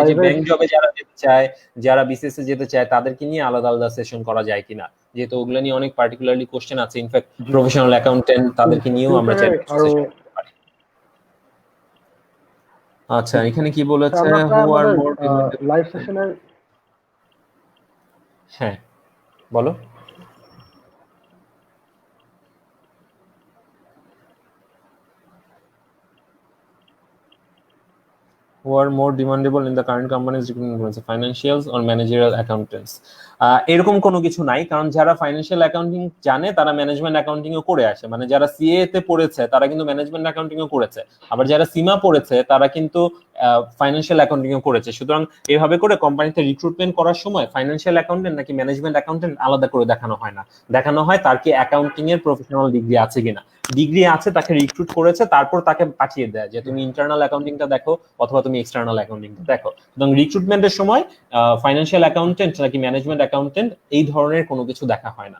যে ব্যাংক জবে যারা যেতে চায়, যারা বিসিএস এ যেতে চায়, তাদেরকে নিয়ে আলাদা আলাদা সেশন করা যায় কিনা, যেহেতু ওগুলো নিয়ে অনেক পার্টিকুলারলি কোশ্চেন আছে। ইনফ্যাক্ট প্রফেশনাল অ্যাকাউন্টেন্ট, তাদেরকে নিয়েও আমরা চাই সেশন করতে পারি। আচ্ছা, এখানে কি বলেছে, হু আর মোর লাইভ সেশনের। হ্যাঁ বলো। who are more demandable in the current company's recruitment, financials or managerial accountants? এরকম কোনো কিছু নাই, কারণ যারা ফাইন্যান্সিয়াল অ্যাকাউন্টিং জানে তারা ম্যানেজমেন্ট অ্যাকাউন্টিংও করে আসে। মানে যারা সিএ তে পড়েছে তারা কিন্তু ম্যানেজমেন্ট অ্যাকাউন্টিংও করেছে, আবার যারা সিমা পড়েছে তারা কিন্তু ফাইন্যান্সিয়াল অ্যাকাউন্টিংও করেছে। সুতরাং এইভাবে করে কোম্পানিতে রিক্রুটমেন্ট করার সময় ফাইন্যান্সিয়াল অ্যাকাউন্টেন্ট নাকি ম্যানেজমেন্ট অ্যাকাউন্টেন্ট আলাদা করে দেখানো হয় না, দেখানো হয় তার কি অ্যাকাউন্টিং এর প্রফেশনাল ডিগ্রি আছে কিনা। ডিগ্রি আছে, তাকে রিক্রুট করেছে, তারপর তাকে পাঠিয়ে দেয় যে তুমি ইন্টারনাল অ্যাকাউন্টিংটা দেখো, অথবা তুমি তুমি এক্সটার্নাল অ্যাকাউন্টিং দেখো। সুতরাং রিক্রুটমেন্টের সময় ফাইন্যান্সিয়াল অ্যাকাউন্টেন্ট নাকি ম্যানেজমেন্ট অ্যাকাউন্টেন্ট এই ধরনের কোনো কিছু দেখা হয় না।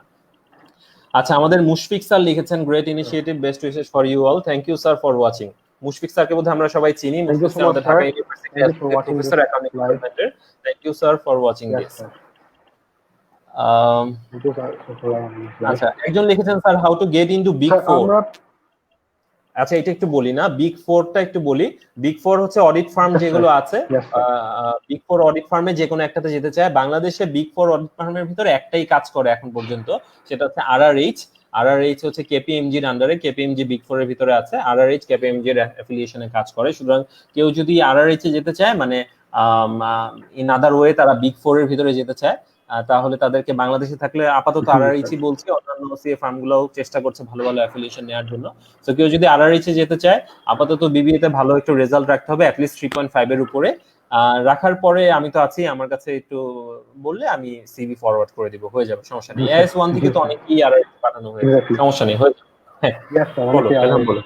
আচ্ছা, আমাদের মুশফিক স্যার লিখেছেন, great initiative, best wishes for you all, thank you sir for watching. Mushfiq স্যারকে বোধহয় আমরা সবাই চিনি। Thank you Mushfiq so sir much, আমাদের sir. Dhaka university Thank you for watching this professor accounting live. ডিপার্টমেন্টের। Thank you sir for watching Yes, this. sir. Thank you, sir, for allowing me. আচ্ছা, একজন লিখেছেন sir how to get into big Sir, four. আমরা আচ্ছা, এটা একটু বলি না, বিগ ফোরটা একটু বলি। বিগ ফোর হচ্ছে অডিট ফার্ম Yes, sir. যেগুলো আছে, Yes, sir. Big four audit ফার্মে যে কোনো একটাতে যেতে চায়। বাংলাদেশে বিগ ফোর অডিট ফার্মের ভিতরে একটাই কাজ করে এখন পর্যন্ত, সেটা হচ্ছে আরআরএইচ। আরআরএইচ হচ্ছে কেপিএমজির আন্ডারে, কেপিএমজি বিগ ফোর এর ভিতরে আছে, আরআরএইচ কেপিএমজি এর অ্যাফিলিয়েশনে কাজ করে। সুতরাং কেউ যদি আরআরএইচ এ যেতে চায়, মানে ইন আদার ওয়ে তারা বিগ ফোর এর ভিতরে যেতে চায়, তাহলে তাদেরকে বাংলাদেশে থাকলে আপাতত আরআরএইচই বলছি, অন্যান্য সিএ ফার্মগুলোও চেষ্টা করছে ভালো ভালো অ্যাফিলিয়েশন নেওয়ার জন্য। তো কেউ যদি আরআরএইচ এ যেতে চায়, আপাতত বিবিএ তে ভালো একটু রেজাল্ট রাখতে হবে, অ্যাটলিস্ট 3.5 এর উপরে। রাখার পরে আমি তো আছি, আমার কাছে একটু বললে আমি সিভি ফরওয়ার্ড করে দিব, হয়ে যাবে, সমস্যা নেই। এএস 1 থেকে তো অনেকই আরআরএইচ পাঠানো হয়েছে, Exactly. সমস্যা নেই, হয়ে যাবে। হ্যাঁ, Yes, sir. বলো, অনেকেই এখন আরআরএইচ বলো।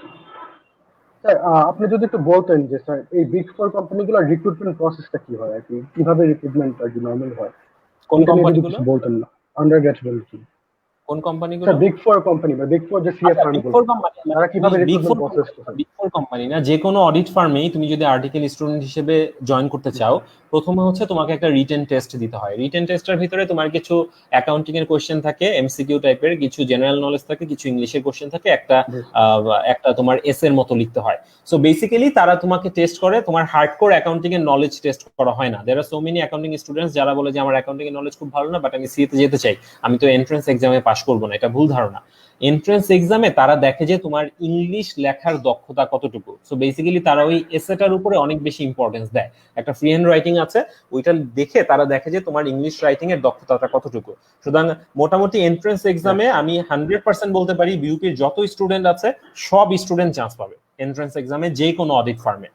স্যার, আপনি যদি একটু বলতেন যে স্যার এই বিগ ফোর কোম্পানিগুলোর রিক্রুটমেন্ট প্রসেসটা কি হয় আর কি, কিভাবে রিক্রুটমেন্ট আর কি নরমাল হয়, কোন এটা নিয়ে যদি কোম্পানিগুলো? কিছু বলতেন না, আন্ডার গ্র্যাজুয়েট কি কোন কোম্পানিগুলো? স্যার, বিগ ফোর কোম্পানি বা বিগ ফোর যে সিএ আচ্ছা, বিগ ফার্মগুলো ফোর কোম্পানি, তারা কিভাবে বিগ রিক্রুটমেন্ট ফোর প্রসেস করে? বিগ ফোর কোম্পানি না, যে কোনো অডিট ফার্মেই তুমি যদি আর্টিকেল স্টুডেন্ট হিসেবে জয়েন করতে চাও, প্রথমে হচ্ছে তোমাকে একটা রিটেন টেস্ট দিতে হয়। রিটেন টেস্টের ভিতরে তোমার কিছু অ্যাকাউন্টিং এর কোশ্চেন থাকে, এমসিকিউ টাইপের, কিছু জেনারেল নলেজ থাকে, কিছু ইংলিশের কোশ্চেন থাকে, একটা তোমার এস এর মতো লিখতে হয়। সো বেসিক্যালি তারা তোমাকে টেস্ট করে, তোমার হার্ডকোর অ্যাকাউন্টিং এর নলেজ টেস্ট করা হয় না। দেয়ার are so many accounting students যারা বলে যে আমার অ্যাকাউন্টিং এর নলেজ খুব ভালো না, বাট আমি সিএ তে যেতে চাই, আমি তো এন্ট্রান্স এক্সামে পাশ করবো না। এটা ভুল ধারণা। এন্ট্রান্স এক্সামে তারা দেখে যে তোমার ইংলিশ লেখার দক্ষতা কতটুকু। সো বেসিক্যালি তারা ওই এসেটার উপরে অনেক বেশি ইম্পর্টেন্স দেয়। একটা ফ্রি হ্যান্ড রাইটিং আছে, ওইটা দেখে তারা দেখে যে তোমার ইংলিশ রাইটিং এর দক্ষতাটা কতটুকু। সুতরাং মোটামুটি এন্ট্রান্স এক্সামে আমি 100% বলতে পারি বিউপির যত স্টুডেন্ট আছে সব স্টুডেন্ট চান্স পাবে এন্ট্রান্স এক্সামে, যে কোনো অডিট ফার্মে।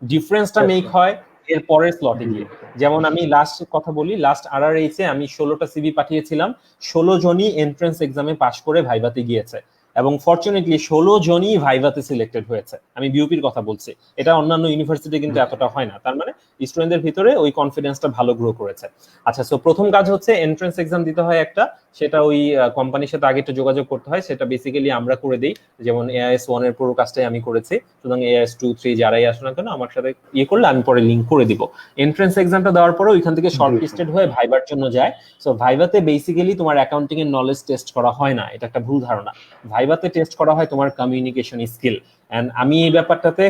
ডিফারেন্সটা মেক হয় এর পরের স্লটে গিয়ে। যেমন আমি লাস্ট কথা বলি, লাস্ট আরআরএইচ এ আমি 16টা সিভি পাঠিয়েছিলাম, 16 জনই এন্ট্রান্স এক্সামে পাশ করে ভাইভাতে গিয়েছে, এবং ফরচুনেটলি 16 জনই ভাইভাতে সিলেক্টেড হয়েছে। আমি বিউপির কথা বলছি, এটা অন্যান্য ইউনিভার্সিটি কিন্তু এতটা হয় না। তার মানে স্টুডেন্টদের ভিতরে ওই কনফিডেন্সটা ভালো গ্রো করেছে। আচ্ছা, সো প্রথম কাজ হচ্ছে এন্ট্রান্স এক্সাম দিতে হয় একটা, সেটা ওই কোম্পানির সাথে আগে একটু যোগাযোগ করতে হয়, সেটা বেসিক্যালি আমরা করে দিই। যেমন এআইএস 1 এর পুরো কাজটাই আমি করেছি, সুতরাং এআইএস 2, 3 যারাই আসো না কেন আমার সাথে করলে আমি পরে লিঙ্ক করে দিব। এন্ট্রান্স এক্সামটা দেওয়ার পরে ওইখান থেকে শর্ট লিস্টেড হয়ে ভাইবার জন্য যায়। সো ভাইভাতে বেসিক্যালি তোমার অ্যাকাউন্টিং এর নলেজ টেস্ট করা হয় না, এটা একটা ভুল ধারণা। ভাইভাতে টেস্ট করা হয় তোমার কমিউনিকেশন স্কিল। এন্ড আমি এই ব্যাপারটাতে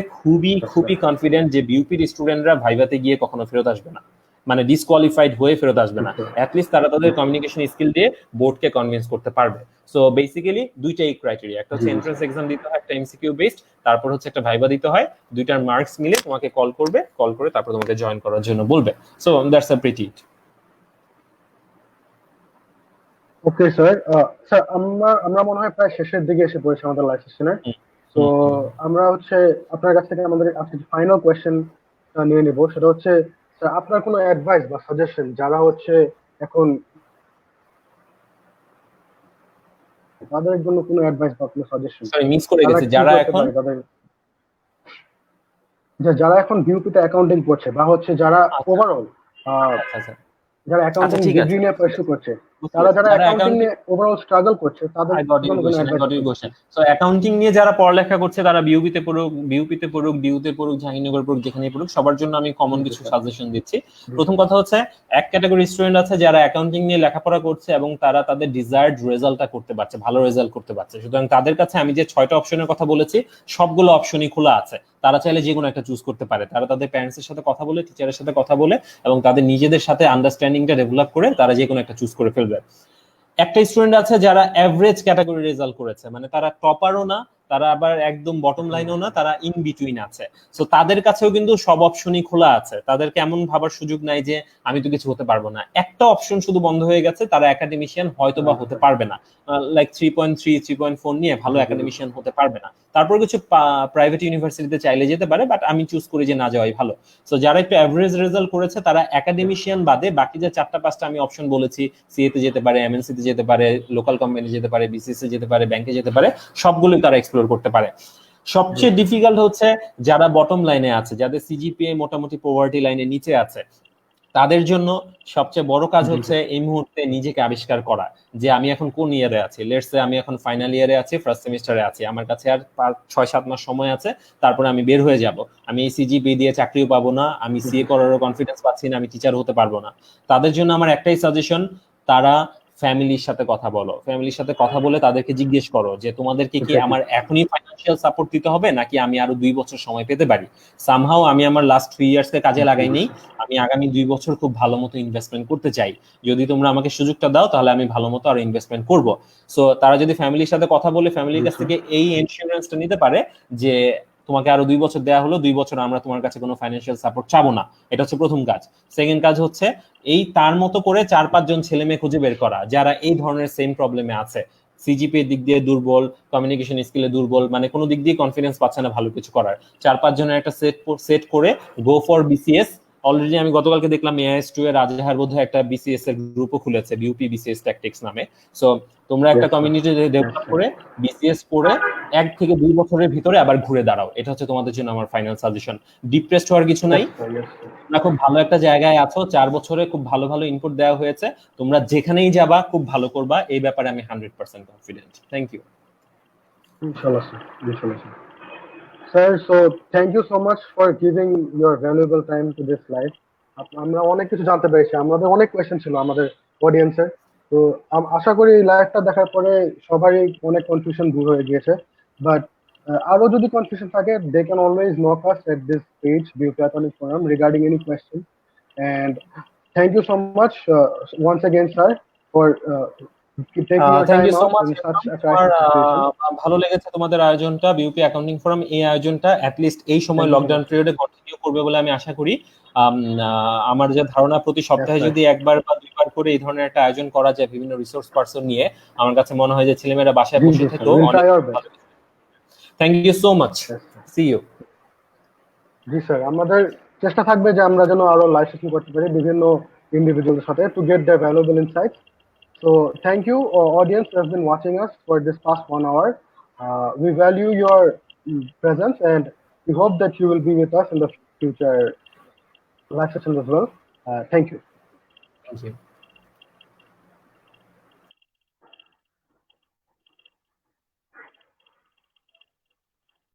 খুবই কনফিডেন্ট যে বিউপির স্টুডেন্টরা ভাইভাতে গিয়ে কখনো ফেরত আসবে না, মানে ডিসকোয়ালিফাইড হয়ে ফেরত আসবে না। অ্যাটলিস্ট তারা তাদের কমিউনিকেশন স্কিল দিয়ে বোর্ডকে কনভিন্স করতে পারবে। সো বেসিক্যালি দুইটাই ক্রাইটেরিয়া, একটা হচ্ছে এন্ট্রান্স এক্সাম দিতে হয়, একটা এমসিকিউ বেসড, তারপর হচ্ছে একটা ভাইবা দিতে হয়। দুইটার মার্কস মিলে তোমাকে কল করবে, কল করে তারপর তোমাকে জয়েন করার জন্য বলবে। So that's a pretty it. Okay sir, sir আমরা মনে হয় প্রায় শেষের দিকে এসে পড়েছি আমাদের লাইভ সেশনের। তো আমরা হচ্ছে আপনার কাছ থেকে আমাদের আজকে ফাইনাল কোয়েশ্চেন নিয়ে নেব, সেটা হচ্ছে স্যার আপনার কোনো অ্যাডভাইস বা সাজেশন যারা হচ্ছে এখন, তাদের জন্য কোনো অ্যাডভাইস বা কোনো সাজেশন সরি মিস করে গেছে, যারা এখন বিউপিতে অ্যাকাউন্টিং করছে বা হচ্ছে যারা ওভারঅল যারা অ্যাকাউন্টিং ডিগ্রি নিয়ে পারস্যু করছে, যারা অ্যাকাউন্টিং নিয়ে ওভারঅল স্ট্রাগল করছে, তাদের জন্য কোনো অ্যাডভাইস? সো অ্যাকাউন্টিং নিয়ে যারা পড়ালেখা করছে তারা বিউপিতে পড়ুক, ডিউতে পড়ুক, জাহাঙ্গীরনগর পড়ুক, যেখানেই পড়ুক, সবার জন্য আমি কমন কিছু সাজেশন দিচ্ছি। প্রথম কথা হচ্ছে, এক ক্যাটাগরি স্টুডেন্ট আছে যারা অ্যাকাউন্টিং নিয়ে লেখাপড়া করছে এবং তারা তাদের ডিজায়ার্ড রেজাল্টটা করতে পারছে, ভালো রেজাল্ট করতে পারছে। সুতরাং তাদের কাছে আমি যে 6টা অপশনের কথা বলেছি সবগুলো অপশনই খোলা আছে, তারা চাইলে যে কোনো একটা চুজ করতে পারে। তারা তাদের প্যারেন্টসের সাথে কথা বলে, টিচারের সাথে কথা বলে এবং তাদের নিজেদের সাথে আন্ডারস্ট্যান্ডিংটা ডেভেলপ করে তারা যে কোনো একটা চুজ করে ফেলবে। একটা স্টুডেন্ট আছে যারা এভারেজ ক্যাটাগরি রেজাল্ট করেছে, মানে তারা টপারও না, তারা আবার একদম বটম লাইনও না, তারা ইন বিটুইন আছে। সো তাদের কাছেও কিন্তু সব অপশনই খোলা আছে, তাদেরকে এমন ভাবার সুযোগ নাই যে আমি তো কিছু হতে পারবো না। একটা অপশন শুধু বন্ধ হয়ে গেছে, তারা একাডেমিশিয়ান হয়তো বা হতে পারবে না, লাইক 3.3, 3.4 নিয়ে ভালো একাডেমিশিয়ান হতে পারবে না। তারপর কিছু প্রাইভেট ইউনিভার্সিটিতে চাইলে যেতে পারে, বাট আমি চুজ করি যে না যাওয়াই ভালো। সো যারা একটু এভারেজ রেজাল্ট করেছে তারা একাডেমিশিয়ান বাদে বাকি যে 4টা-5টা আমি অপশন বলেছি, সিএ তে যেতে পারে, এমএনসি তে যেতে পারে, লোকাল কোম্পানি যেতে পারে, বিসিএস এ যেতে পারে, ব্যাংকে যেতে পারে, সবগুলোই তারা এক্সপ্লোর করতে পারে। সবচেয়ে ডিফিকাল্ট হচ্ছে যারা বটম লাইনে আছে, যাদের সিজিপিএ মোটামুটি পভার্টি লাইনের নিচে আছে, তাদের জন্য সবচেয়ে বড় কাজ হচ্ছে এই মুহূর্তে নিজেকে আবিষ্কার করা যে আমি এখন কোন ইয়ারে আছি। লেটস সে আমি এখন ফাইনাল ইয়ারে আছি, ফার্স্ট সেমিস্টারে আছি, আমার কাছে আর 6-7 মাস সময় আছে, তারপরে আমি বের হয়ে যাব। আমি এই সিজিপি দিয়ে চাকরিও পাবো না, আমি সিএ করারও কনফিডেন্স পাচ্ছি না, আমি টিচার হতে পারবো না। তাদের জন্য আমার একটাই সাজেশন, তারা ফ্যামিলির সাথে কথা বলো। ফ্যামিলির সাথে কথা বলে তাদেরকে জিজ্ঞেস করো যে তোমাদেরকে কি আমার এখনই ফাইন্যান্সিয়াল সাপোর্ট দিতে হবে নাকি আমি আরো 2 বছর সময় পেতে পারি। সামহাও আমি আমার লাস্ট 3 ইয়ার্স কে কাজে লাগাই নেই, আমি আগামী 2 বছর খুব ভালো মতো ইনভেস্টমেন্ট করতে চাই, যদি তোমরা আমাকে সুযোগটা দাও তাহলে আমি ভালো মতো আরো ইনভেস্টমেন্ট করব। সো তারা যদি ফ্যামিলির সাথে কথা বলে ফ্যামিলির কাছ থেকে এই ইন্স্যুরেন্সটা নিতে পারে যে তোমাকে আরো 2 বছর দেওয়া হলো, 2 বছর আমরা তোমার কাছে কোনো ফাইন্যান্সিয়াল সাপোর্ট চাবো না, এটা হচ্ছে প্রথম কাজ। সেকেন্ড কাজ হচ্ছে এই তার মতো করে 4-5 জন ছেলে মেয়ে খুঁজে বের করা যারা এই ধরনের সেম প্রবলেমে আছে, সিজিপি দিক দিয়ে দুর্বল, কমিউনিকেশন স্কিলে দুর্বল, মানে কোনো দিক দিয়ে কনফিডেন্স পাচ্ছে না ভালো কিছু করার। 4-5 জনের একটা সেট করে গো ফর বিসিএস। অলরেডি আমি গতকালকে দেখলাম এআইএস2 এর রাজহার বোধহয় একটা বিসিএস এর গ্রুপও খুলেছে, বিউপি বিসিএস ট্যাকটিক্স নামে। সো তোমরা একটা কমিউনিটি ডেভেলপ করে বিসিএস করে 1 থেকে 2 বছরের ভিতরে আবার ঘুরে দাঁড়াও, এটা হচ্ছে তোমাদের জন্য আমার ফাইনাল সাজেশন। ডিপ্রেসড হওয়ার কিছু নাই, তোমরা খুব ভালো একটা জায়গায় আছো, 4 বছরে খুব ভালো ভালো ইনপুট দেওয়া হয়েছে, তোমরা যেখানেই যাবা খুব ভালো করবা, এই ব্যাপারে আমি 100% কনফিডেন্ট। Thank you. ইনশাআল্লাহ স্যার, ইনশাআল্লাহ sir. Sir, so thank you so much for giving your valuable time to this live. আমরা অনেক কিছু জানতে পেরেছি, আমাদের অনেক কোয়েশ্চেন ছিল আমাদের অডিয়েন্সের। তো আশা করি এই লাইভটা দেখার পরে সবারই অনেক কনফিউশন দূর হয়ে গিয়েছে। বাট আরো যদি কনফিউশন থাকে, they can always knock us at this page, BUP Iconic Forum, regarding any question. And thank you so much once again, sir, for taking your thank time you so out much. in such a crisis situation. ভালো লেগেছে তোমাদের আয়োজনটা, BUP accounting forum এই আয়োজনটা at least এই সময় lockdown পিরিয়ডে continue করবে বলে আমি আশা করি। আমার যে ধারণা প্রতি সপ্তাহে যদি একবার বা 2বার করে এই ধরনের একটা আয়োজন করা যায় বিভিন্ন রিসোর্স পারসন নিয়ে, আমার কাছে মনে হয় যে ছেলেমেয়েরা বাসায় বসে থেকেও অনেক ভালো। Thank you so much, see you. জি স্যার, আমাদের চেষ্টা থাকবে যে আমরা যেন আরো লাইভ সেশন করতে পারি বিভিন্ন ইন্ডিভিজুয়ালের সাথে to get the valuable insights. So thank you, audience who has been watching us for this past 1 hour. We value your presence and we hope that you will be with us in the future live sessions as well. Thank you. Thank you.